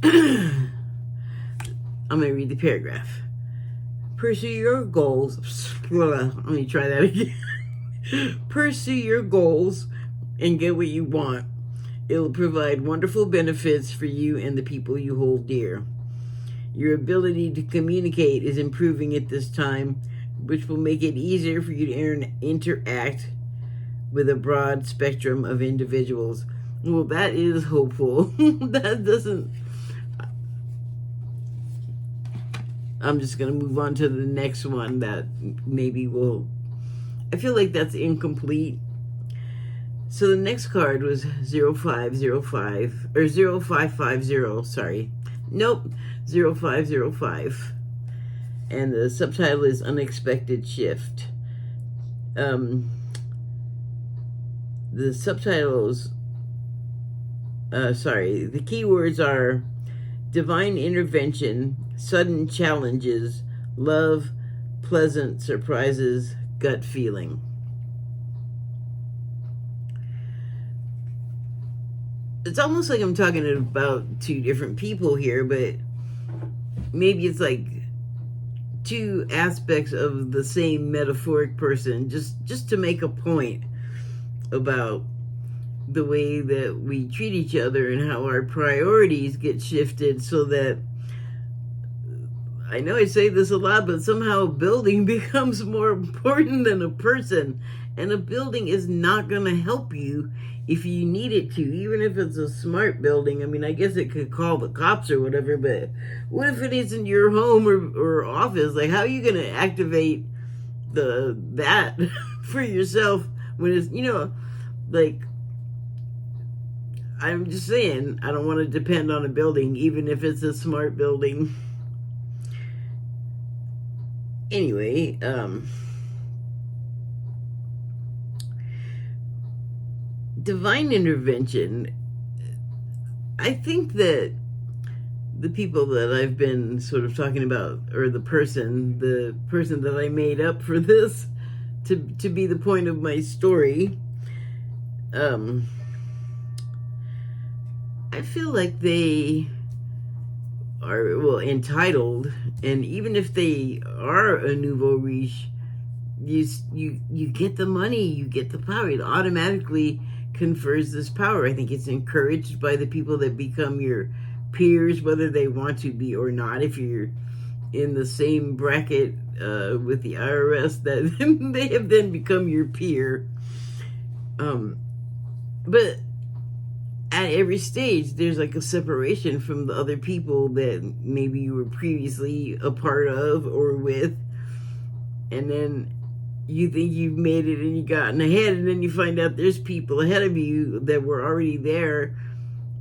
I'm going to read the paragraph. Pursue your goals. Let me try that again. Pursue your goals and get what you want. It'll provide wonderful benefits for you and the people you hold dear. Your ability to communicate is improving at this time, which will make it easier for you to interact with a broad spectrum of individuals. Well, that is hopeful. That doesn't... I'm just going to move on to the next one that maybe will... I feel like that's incomplete. So the next card was 0505, or 0550, sorry. Nope, 0505. And the subtitle is Unexpected Shift. The subtitles, the keywords are divine intervention, sudden challenges, love, pleasant surprises, gut feeling. It's almost like I'm talking about two different people here, but maybe it's like two aspects of the same metaphoric person, just to make a point about the way that we treat each other and how our priorities get shifted, so that, I know I say this a lot, but somehow a building becomes more important than a person. And a building is not going to help you if you need it to, even if it's a smart building. I mean, I guess it could call the cops or whatever, but what if it isn't your home or office? Like, how are you going to activate that for yourself when it's, like, I'm just saying, I don't want to depend on a building, even if it's a smart building. Anyway, divine intervention, I think that the people that I've been sort of talking about, or the person that I made up for this to be the point of my story, I feel like they are, well, entitled, and even if they are a nouveau riche, you get the money, you get the power. It automatically confers this power. I think it's encouraged by the people that become your peers, whether they want to be or not. If you're in the same bracket with the IRS, that they have then become your peer. But at every stage, there's like a separation from the other people that maybe you were previously a part of or with, and then you think you've made it and you've gotten ahead, and then you find out there's people ahead of you that were already there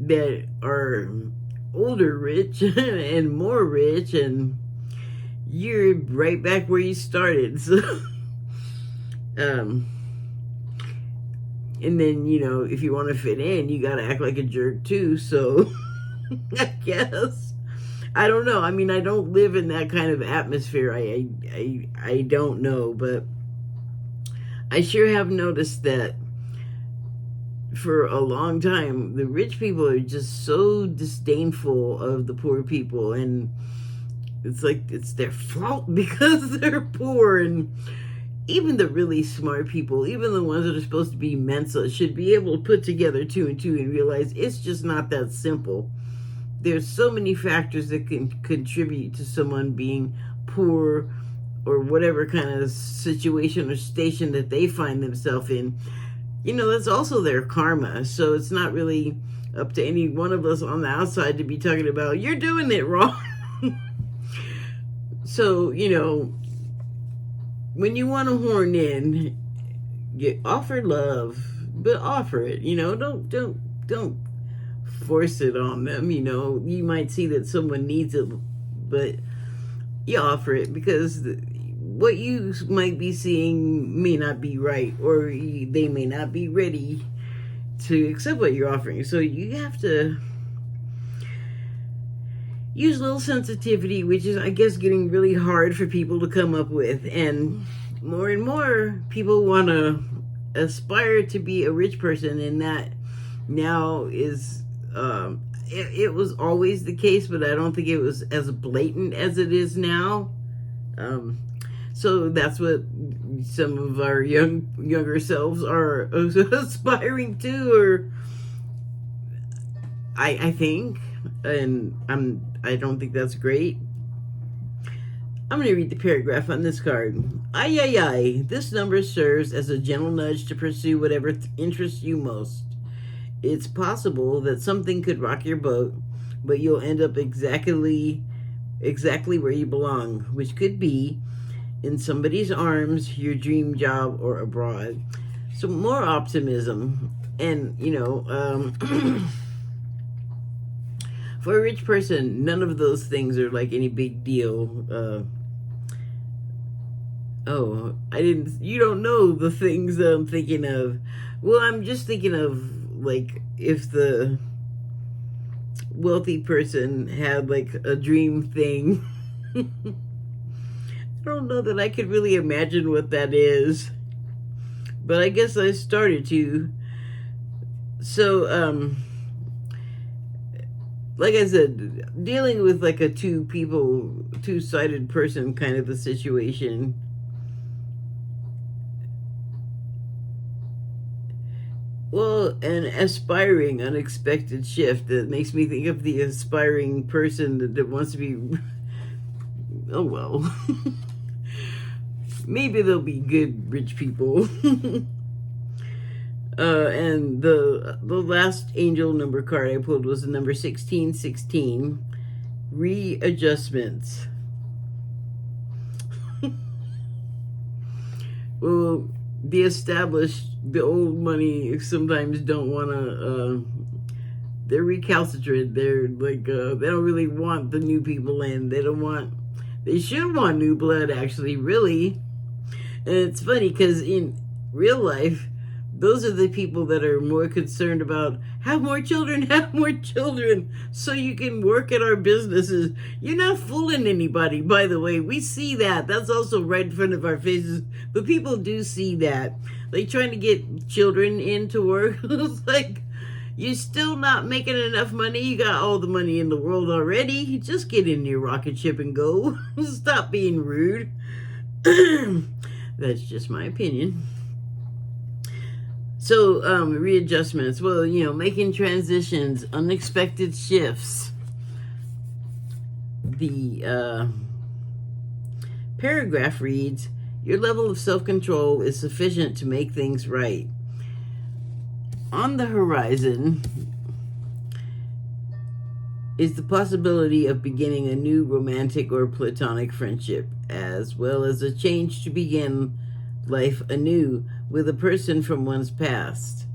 that are older rich and more rich, and you're right back where you started. So and then, if you want to fit in, you got to act like a jerk too. So I guess, I don't know. I mean, I don't live in that kind of atmosphere. I don't know, but I sure have noticed that for a long time, the rich people are just so disdainful of the poor people, and it's like it's their fault because they're poor. And even the really smart people, even the ones that are supposed to be Mensa, should be able to put together 2 and 2 and realize it's just not that simple. There's so many factors that can contribute to someone being poor or whatever kind of situation or station that they find themselves in. That's also their karma. So it's not really up to any one of us on the outside to be talking about, you're doing it wrong. So, when you want to horn in, you offer love, but offer it. Don't force it on them. You might see that someone needs it, but you offer it, because what you might be seeing may not be right, or they may not be ready to accept what you're offering. So you have to use a little sensitivity, which is, I guess, getting really hard for people to come up with. And more people want to aspire to be a rich person, and that now is it was always the case, but I don't think it was as blatant as it is now. So that's what some of our younger selves are aspiring to, or I think, and I don't think that's great. I'm going to read the paragraph on this card. Ay. This number serves as a gentle nudge to pursue whatever interests you most. It's possible that something could rock your boat, but you'll end up exactly where you belong, which could be in somebody's arms, your dream job, or abroad. So more optimism. And, for a rich person, none of those things are like any big deal. You don't know the things that I'm thinking of. Well, I'm just thinking of, like, if the wealthy person had, like, a dream thing. I don't know that I could really imagine what that is, but I guess I started to. So, like I said, dealing with like a two-sided person kind of a situation. Well, an aspiring, unexpected shift that makes me think of the aspiring person that wants to be. Oh well. Maybe they'll be good rich people. And the last angel number card I pulled was the number 1616. Readjustments. Well, the established, the old money sometimes don't want to, they're recalcitrant. They're like, they don't really want the new people in. They should want new blood, actually, really. And it's funny because in real life, those are the people that are more concerned about have more children, so you can work at our businesses. You're not fooling anybody, by the way. We see that. That's also right in front of our faces. But people do see that. Like trying to get children into work. It's like, you're still not making enough money. You got all the money in the world already. Just get in your rocket ship and go. Stop being rude. That's just my opinion. So, readjustments. Well, making transitions, unexpected shifts. The paragraph reads, your level of self-control is sufficient to make things right. On the horizon is the possibility of beginning a new romantic or platonic friendship, as well as a change to begin life anew with a person from one's past.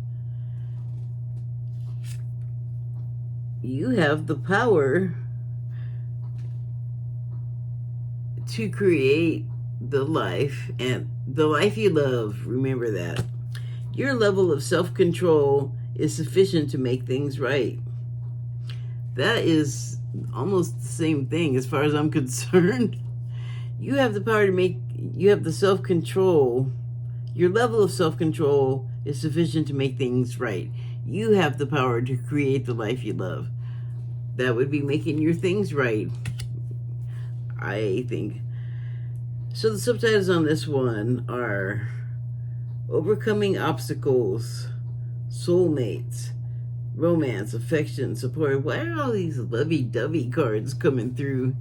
You have the power to create the life and the life you love. Remember that. Your level of self-control is sufficient to make things right. That is almost the same thing as far as I'm concerned. You have the power you have the self-control. Your level of self-control is sufficient to make things right. You have the power to create the life you love. That would be making your things right, I think. So the subtitles on this one are overcoming obstacles, soulmates, romance, affection, support. Why are all these lovey-dovey cards coming through?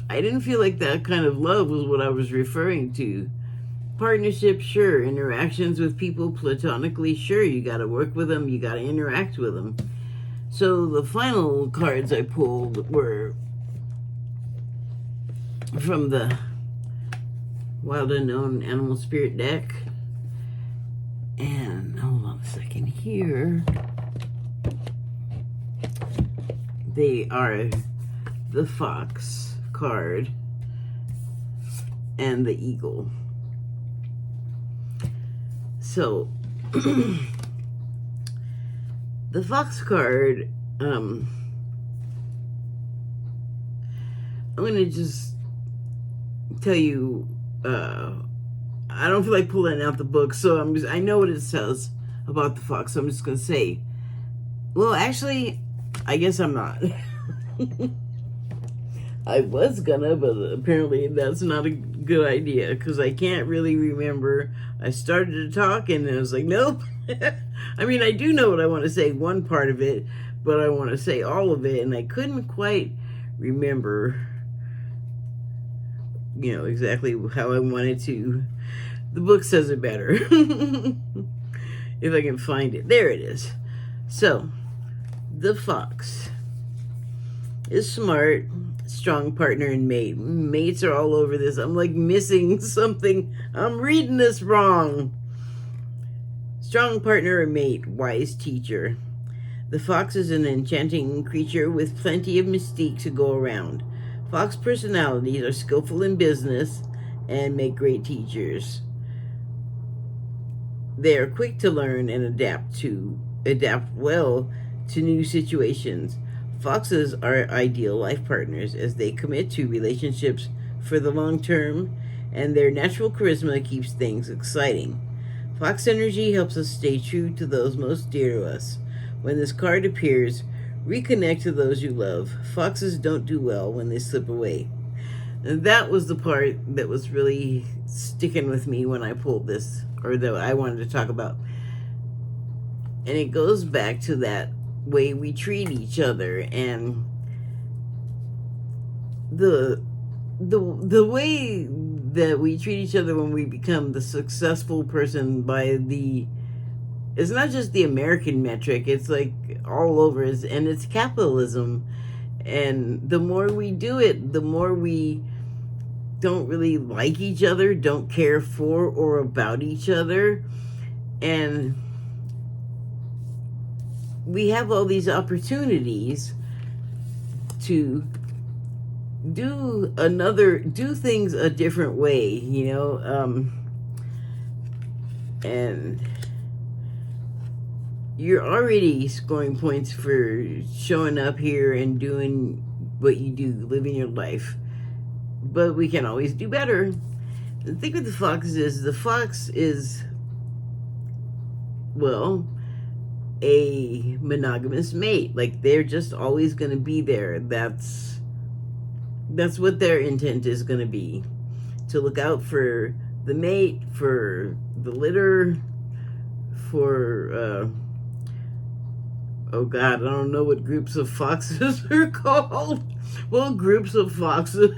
I didn't feel like that kind of love was what I was referring to. partnership, sure. Interactions with people platonically, sure. You got to work with them. You got to interact with them. So the final cards I pulled were from the Wild Unknown Animal Spirit deck. And hold on a second here. They are the Fox card and the Eagle. So the Fox card, I'm going to just tell you, I don't feel like pulling out the book, so I know what it says about the fox, so I'm just going to say, well, actually, I guess I'm not. I was gonna, but apparently that's not a good idea, because I can't really remember. I started to talk, and I was like, nope. I mean, I do know what I want to say, one part of it, but I want to say all of it, and I couldn't quite remember, exactly how I wanted to. The book says it better. If I can find it. There it is. So, the fox is smart, strong partner, and mate. Mates are all over this. I'm like missing something. I'm reading this wrong. Strong partner or mate, wise teacher. The fox is an enchanting creature with plenty of mystique to go around. Fox personalities are skillful in business and make great teachers. They are quick to learn and adapt well to new situations. Foxes are ideal life partners as they commit to relationships for the long term, and their natural charisma keeps things exciting. Fox energy helps us stay true to those most dear to us. When this card appears, reconnect to those you love. Foxes don't do well when they slip away. And that was the part that was really sticking with me when I pulled this, or that I wanted to talk about. And it goes back to that way we treat each other, and the way that we treat each other when we become the successful person it's not just the American metric, it's like all over, and it's capitalism. And the more we do it, the more we don't really like each other, don't care for or about each other, and we have all these opportunities to do things a different way, and you're already scoring points for showing up here and doing what you do, living your life. But we can always do better. The thing with the fox is, well, a monogamous mate. Like, they're just always going to be there. That's what their intent is going to be. To look out for the mate, for the litter, for, oh God, I don't know what groups of foxes are called. Well, groups of foxes.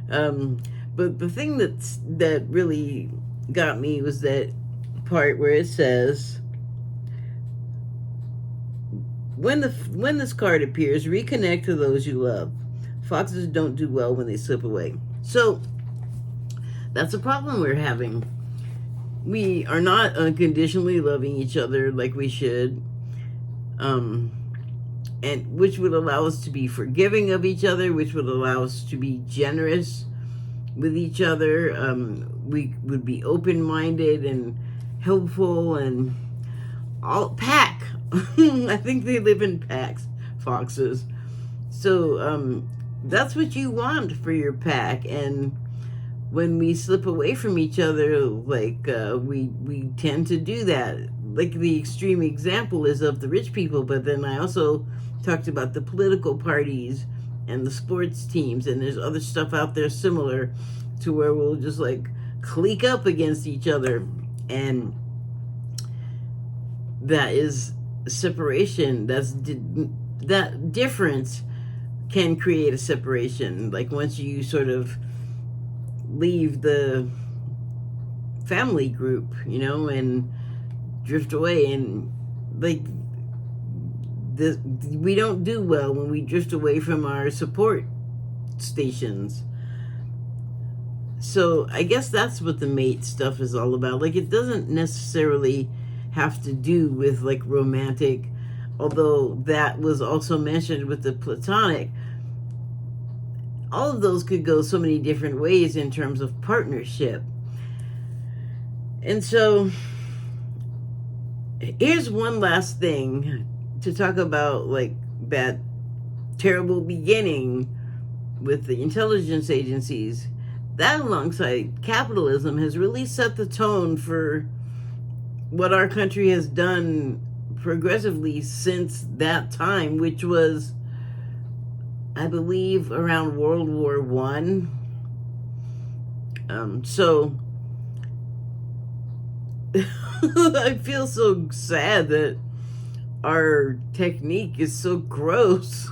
But the thing that really got me was that part where it says, when this card appears, reconnect to those you love. Foxes don't do well when they slip away. So that's a problem we're having. We are not unconditionally loving each other like we should, and which would allow us to be forgiving of each other, which would allow us to be generous with each other. We would be open-minded and helpful, and all pack. I think they live in packs, foxes. So that's what you want for your pack. And when we slip away from each other, like we tend to do that. Like, the extreme example is of the rich people, but then I also talked about the political parties and the sports teams, and there's other stuff out there similar to where we'll just like clique up against each other, and that is separation. That difference can create a separation. Like, once you sort of leave the family group, and drift away. And like we don't do well when we drift away from our support stations. So I guess that's what the mate stuff is all about. Like, it doesn't necessarily have to do with like romantic, although that was also mentioned with the platonic. All of those could go so many different ways in terms of partnership. And so here's one last thing to talk about, like that terrible beginning with the intelligence agencies. That, alongside capitalism, has really set the tone for what our country has done progressively since that time, which was, I believe, around World War I. So I feel so sad that our technique is so gross.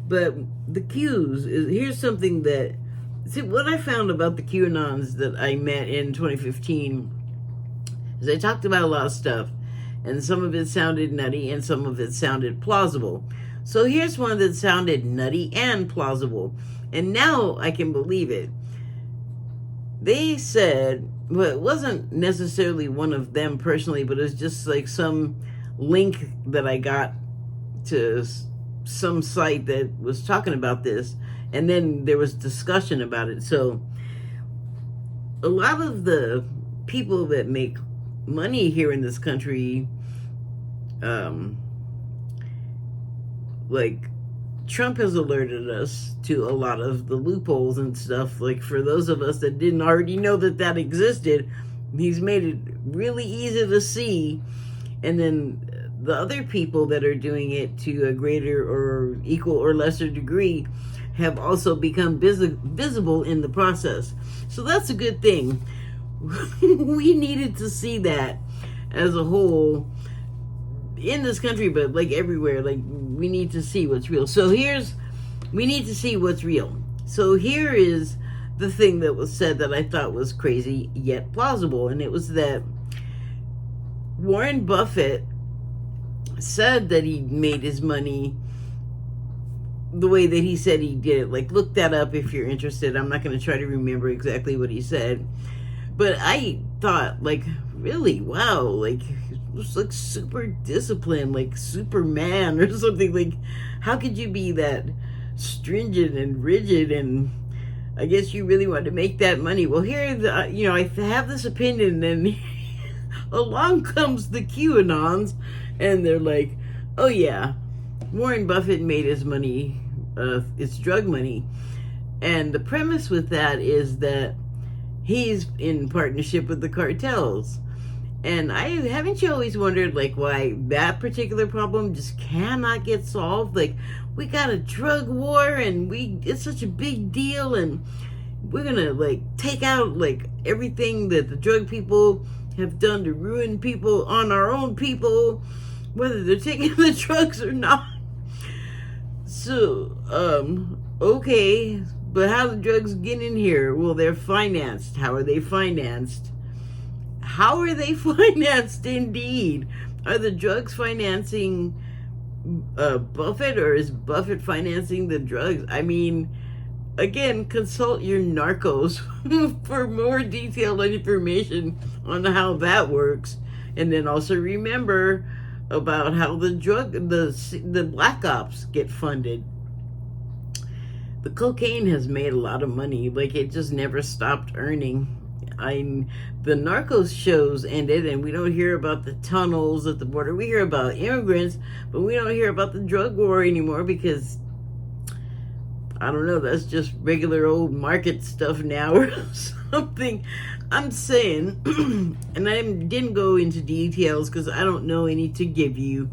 But the Qs, here's something that, see, what I found about the QAnons that I met in 2015 is I talked about a lot of stuff, and some of it sounded nutty and some of it sounded plausible. So here's one that sounded nutty and plausible, and now I can believe it. They said, well, it wasn't necessarily one of them personally, but it was just like some link that I got to some site that was talking about this, and then there was discussion about it. So a lot of the people that make money here in this country, like Trump has alerted us to a lot of the loopholes and stuff. Like, for those of us that didn't already know that existed, he's made it really easy to see. And then the other people that are doing it to a greater or equal or lesser degree have also become visible in the process. So that's a good thing. We needed to see that as a whole in this country, but like everywhere. Like, we need to see what's real. So we need to see what's real. So here is the thing that was said that I thought was crazy yet plausible, and it was that Warren Buffett said that he made his money the way that he said he did it. Like, look that up if you're interested. I'm not going to try to remember exactly what he said, but I thought, like, really, wow, like, it was like super disciplined, like Superman or something. Like, how could you be that stringent and rigid? And I guess you really want to make that money. Well, here, I have this opinion, and along comes the QAnons, and they're like, oh yeah, Warren Buffett made his money, it's drug money. And the premise with that is that he's in partnership with the cartels. And haven't you always wondered, like, why that particular problem just cannot get solved? Like, we got a drug war, and it's such a big deal, and we're gonna, like, take out, like, everything that the drug people have done to ruin people on our own people, whether they're taking the drugs or not. So, okay, but how the drugs get in here? Well, they're financed. How are they financed? How are they financed, indeed? Are the drugs financing Buffett, or is Buffett financing the drugs? I mean, again, consult your narcos for more detailed information on how that works. And then also remember about how the black ops get funded. The cocaine has made a lot of money. Like, it just never stopped earning. The Narcos shows ended, and we don't hear about the tunnels at the border. We hear about immigrants, but we don't hear about the drug war anymore because, I don't know, that's just regular old market stuff now or something. I'm saying, and I didn't go into details because I don't know any to give you.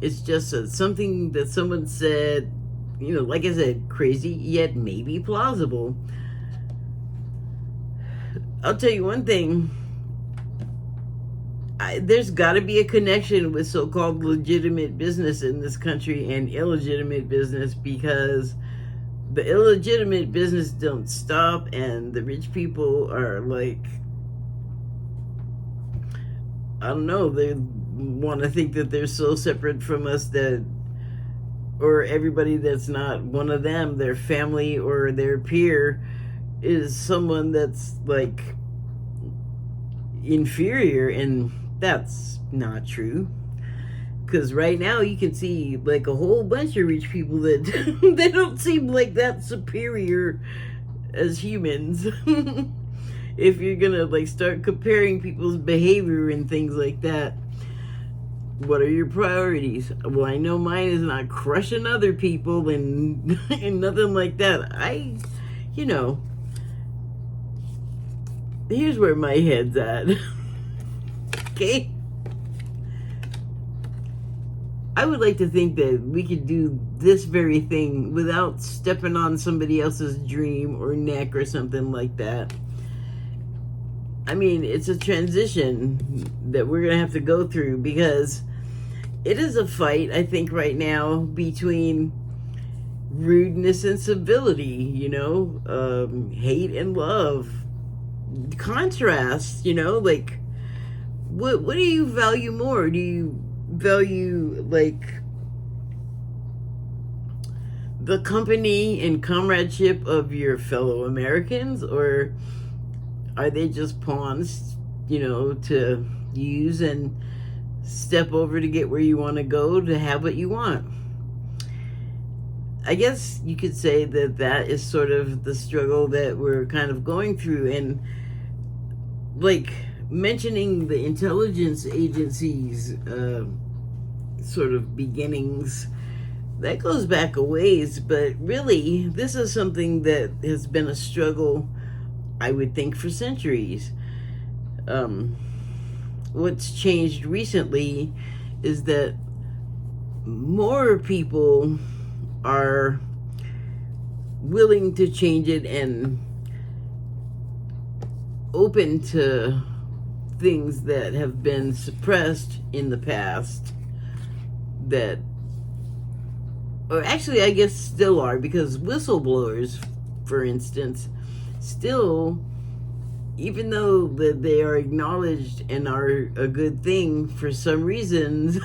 It's just something that someone said, like I said, crazy yet maybe plausible. I'll tell you one thing. There's got to be a connection with so-called legitimate business in this country and illegitimate business, because the illegitimate business don't stop, and the rich people are like I don't know, they want to think that they're so separate from us that, or everybody that's not one of them, their family or their peer, is someone that's like inferior, and that's not true. Because right now you can see like a whole bunch of rich people that they don't seem like that superior as humans. If you're gonna like start comparing people's behavior and things like that, what are your priorities? Well, I know mine is not crushing other people and and nothing like that. You know, here's where my head's at. Okay? I would like to think that we could do this very thing without stepping on somebody else's dream or neck or something like that. I mean, it's a transition that we're going to have to go through, because it is a fight, I think, right now between rudeness and civility, you know, hate and love, contrast, you know, like, what do you value more? Do you value, like, the company and comradeship of your fellow Americans, or are they just pawns, you know, to use and step over to get where you want to go, to have what you want? I guess you could say that that is sort of the struggle that we're kind of going through. And like mentioning the intelligence agencies sort of beginnings, that goes back a ways, but really this is something that has been a struggle, I would think, for centuries. What's changed recently is that more people are willing to change it and open to things that have been suppressed in the past, that, or actually I guess still are, because whistleblowers, for instance, still, even though that they are acknowledged and are a good thing, for some reasons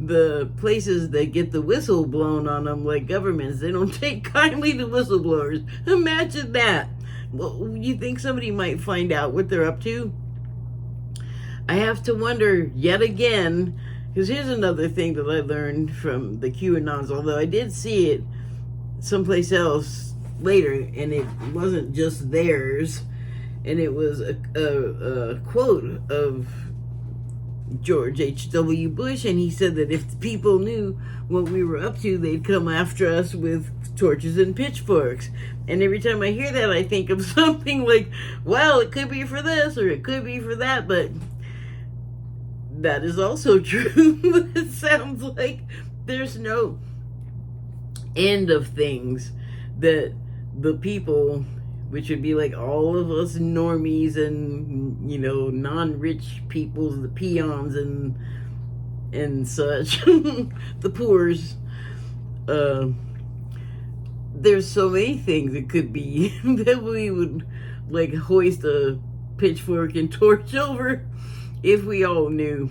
the places that get the whistle blown on them, like governments, they don't take kindly to whistleblowers. Imagine that. Well, you think somebody might find out what they're up to? I have to wonder yet again, because here's another thing that I learned from the QAnons, although I did see it someplace else later, and it wasn't just theirs, and it was a quote of George H.W. Bush, and he said that if the people knew what we were up to, they'd come after us with torches and pitchforks. And every time I hear that, I think of something like, well, it could be for this or it could be for that, but that is also true. It sounds like there's no end of things that the people, which would be like all of us normies and, you know, non-rich peoples, the peons and such, the poors, there's so many things it could be that we would like hoist a pitchfork and torch over if we all knew.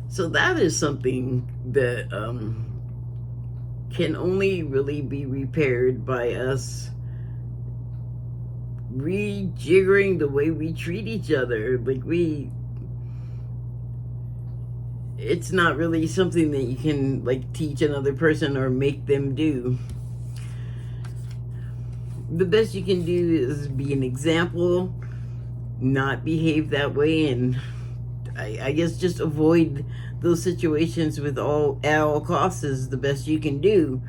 So that is something that can only really be repaired by us rejiggering the way we treat each other. Like, it's not really something that you can like teach another person or make them do. The best you can do is be an example, not behave that way, and I guess just avoid those situations at all costs is the best you can do.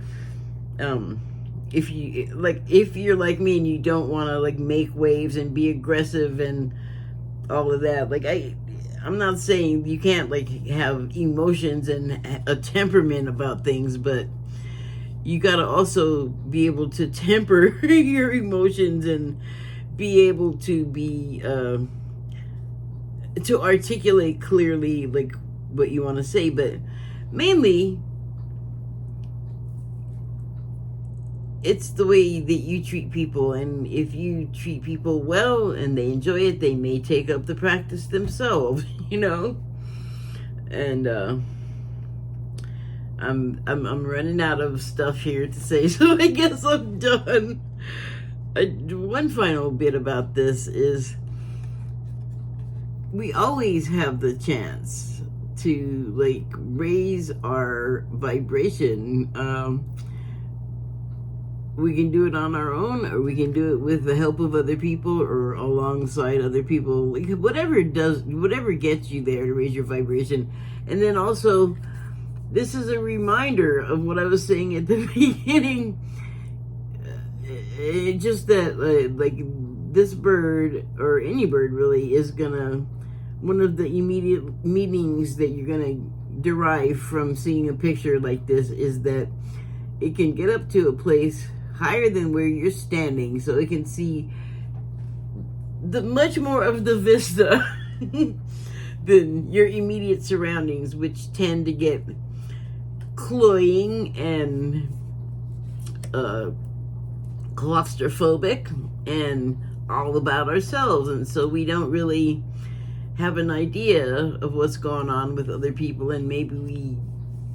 If you're like me and you don't want to like make waves and be aggressive and all of that, like I'm not saying you can't like have emotions and a temperament about things, but you got to also be able to temper your emotions and be able to be to articulate clearly like what you want to say. But mainly it's the way that you treat people, and if you treat people well and they enjoy it, they may take up the practice themselves. And I'm running out of stuff here to say, so I guess I'm done. One final bit about this is we always have the chance to like raise our vibration. We can do it on our own, or we can do it with the help of other people or alongside other people. Like whatever gets you there to raise your vibration. And then also, this is a reminder of what I was saying at the beginning. Just that like this bird, or any bird really, is gonna, one of the immediate meanings that you're gonna derive from seeing a picture like this is that it can get up to a place higher than where you're standing, so it can see the much more of the vista than your immediate surroundings, which tend to get cloying and claustrophobic and all about ourselves. And so we don't really have an idea of what's going on with other people, and maybe we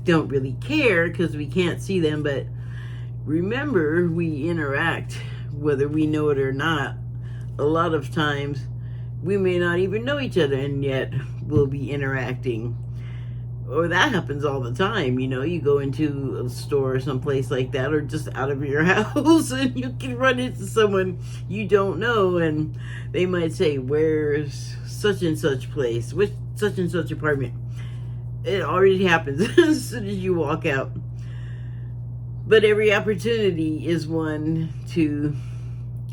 don't really care because we can't see them. But remember, we interact whether we know it or not. A lot of times we may not even know each other, and yet we'll be interacting. Or that happens all the time. You go into a store or someplace like that, or just out of your house, and you can run into someone you don't know, and they might say, where's such and such place, which such and such apartment. It already happens as soon as you walk out. But every opportunity is one to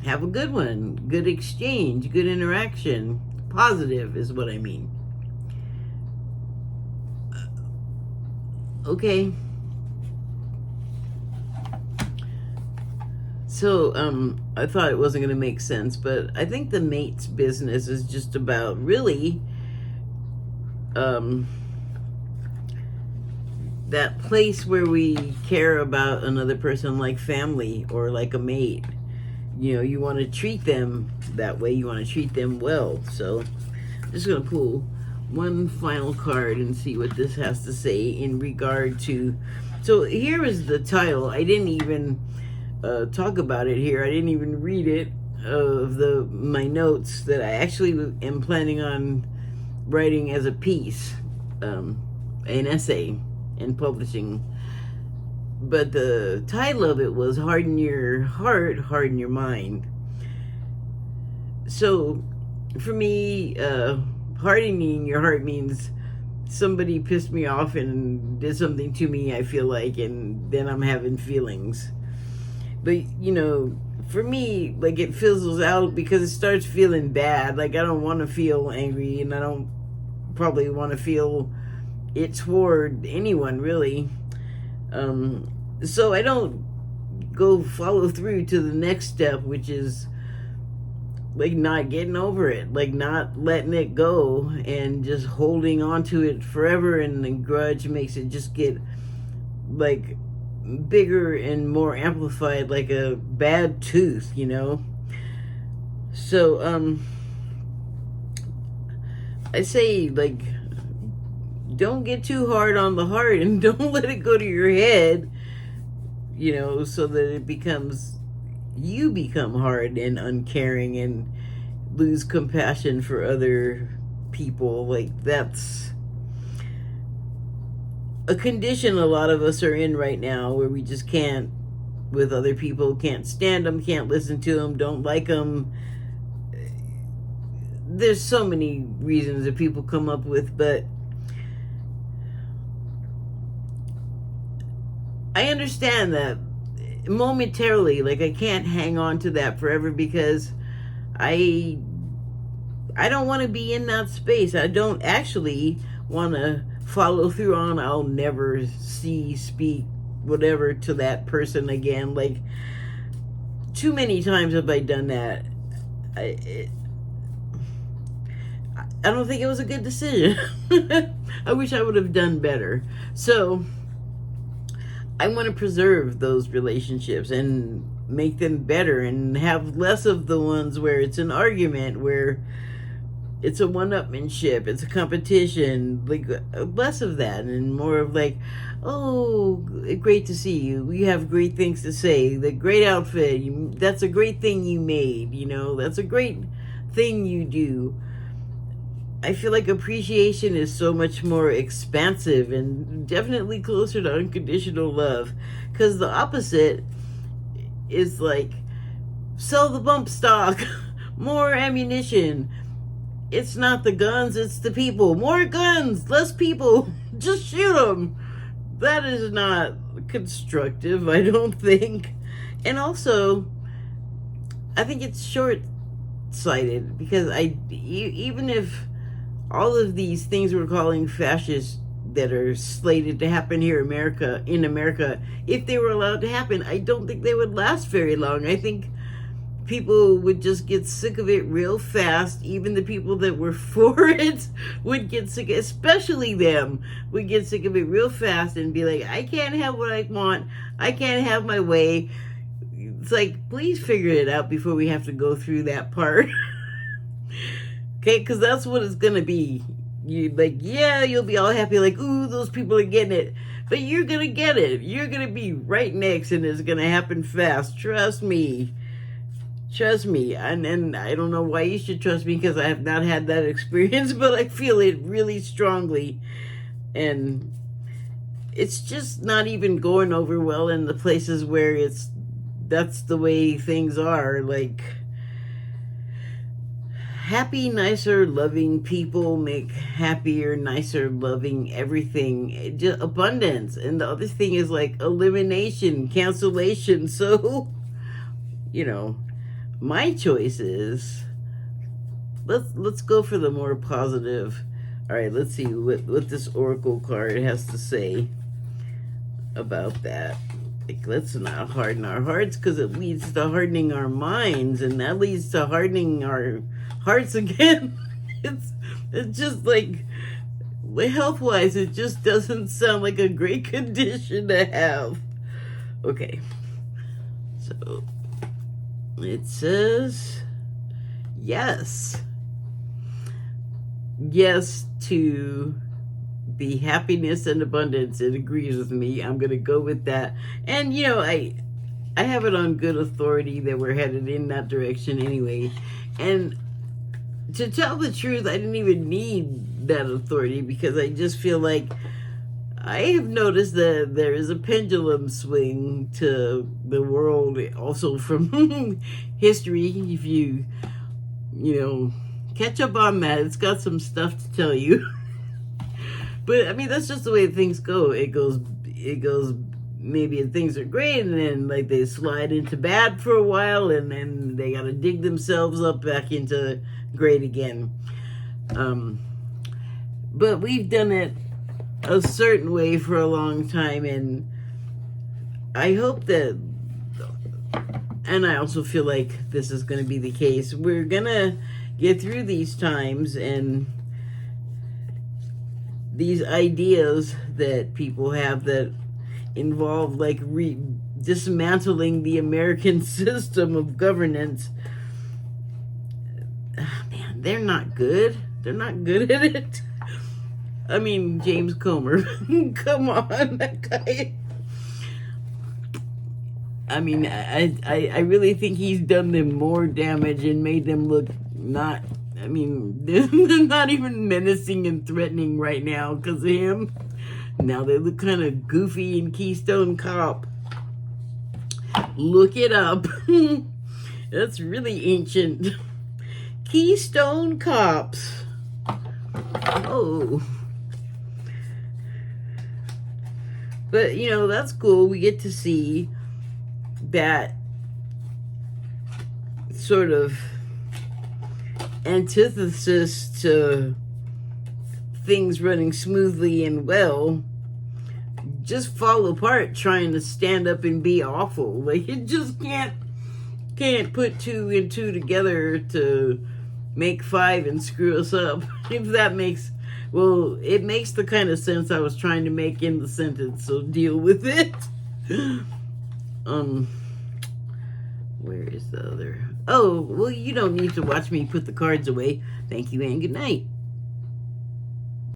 have a good one, good exchange, good interaction. Positive is what I mean. Okay. So, I thought it wasn't going to make sense, but I think the mate's business is just about really, that place where we care about another person like family or like a mate. You want to treat them that way. You want to treat them well. So I'm just going to pull one final card and see what this has to say in regard to. So here is the title. I didn't even talk about it here. I didn't even read it, of my notes that I actually am planning on writing as a piece, an essay, and publishing. But the title of it was Harden Your Heart, Harden Your Mind. So for me, hardening your heart means somebody pissed me off and did something to me, I feel like, and then I'm having feelings. But for me, like, it fizzles out because it starts feeling bad. Like, I don't want to feel angry, and I don't probably want to feel it toward anyone, really. So I don't go follow through to the next step, which is like not getting over it, like not letting it go and just holding on to it forever. And the grudge makes it just get like bigger and more amplified, like a bad tooth, So I say, like, don't get too hard on the heart, and don't let it go to your head, so that you become hard and uncaring and lose compassion for other people. Like, that's a condition a lot of us are in right now, where we just can't with other people, can't stand them, can't listen to them, don't like them. There's so many reasons that people come up with, but I understand that momentarily. Like, I can't hang on to that forever because I don't want to be in that space. I don't actually want to follow through on I'll never speak, whatever, to that person again. Like, too many times have I done that. I don't think it was a good decision. I wish I would have done better. So I want to preserve those relationships and make them better and have less of the ones where it's an argument, where it's a one-upmanship, it's a competition, like less of that and more of like, oh, great to see you, you have great things to say, the great outfit, that's a great thing you made, that's a great thing you do. I feel like appreciation is so much more expansive and definitely closer to unconditional love, because the opposite is like, sell the bump stock, more ammunition. It's not the guns, it's the people. More guns, less people. Just shoot them. That is not constructive, I don't think. And also, I think it's short-sighted, because even if all of these things we're calling fascist that are slated to happen here in America, if they were allowed to happen, I don't think they would last very long. I think people would just get sick of it real fast. Even the people that were for it would get sick, especially them, would get sick of it real fast and be like, I can't have what I want. I can't have my way. It's like, please figure it out before we have to go through that part. Okay, because that's what it's going to be. You'll be all happy, like, ooh, those people are getting it. But you're going to get it. You're going to be right next, and it's going to happen fast. Trust me. Trust me. And I don't know why you should trust me, because I have not had that experience, but I feel it really strongly. And it's just not even going over well in the places where that's the way things are. Like, happy, nicer, loving people make happier, nicer, loving everything. Just abundance. And the other thing is like elimination, cancellation. So, my choice is, let's go for the more positive. All right, let's see what this oracle card has to say about that. Like, let's not harden our hearts, because it leads to hardening our minds, and that leads to hardening our hearts again. It's just like, health-wise, it just doesn't sound like a great condition to have. Okay, so it says yes to be happiness and abundance. It agrees with me. I'm gonna go with that. And I have it on good authority that we're headed in that direction anyway. And to tell the truth, I didn't even need that authority, because I just feel like I have noticed that there is a pendulum swing to the world, also from history. If you catch up on that, it's got some stuff to tell you. But I mean, that's just the way things go. It goes. Maybe things are great, and then like they slide into bad for a while, and then they gotta dig themselves up back into great again. But we've done it a certain way for a long time, and I hope that, and I also feel like this is going to be the case. We're gonna get through these times, and these ideas that people have that involve like dismantling the American system of governance. Man, they're not good. They're not good at it. I mean, James Comer. Come on, that guy. I mean, I really think he's done them more damage and made them look not, I mean, they're not even menacing and threatening right now because of him. Now they look kind of goofy in Keystone Cop. Look it up. That's really ancient. Keystone Cops. Oh. But, that's cool. We get to see that sort of antithesis to things running smoothly and well just fall apart trying to stand up and be awful. Like, it just can't put 2 and 2 together to make 5 and screw us up. If that makes, well, it makes the kind of sense I was trying to make in the sentence, so deal with it. Where is the other? Oh, well, you don't need to watch me put the cards away. Thank you and good night.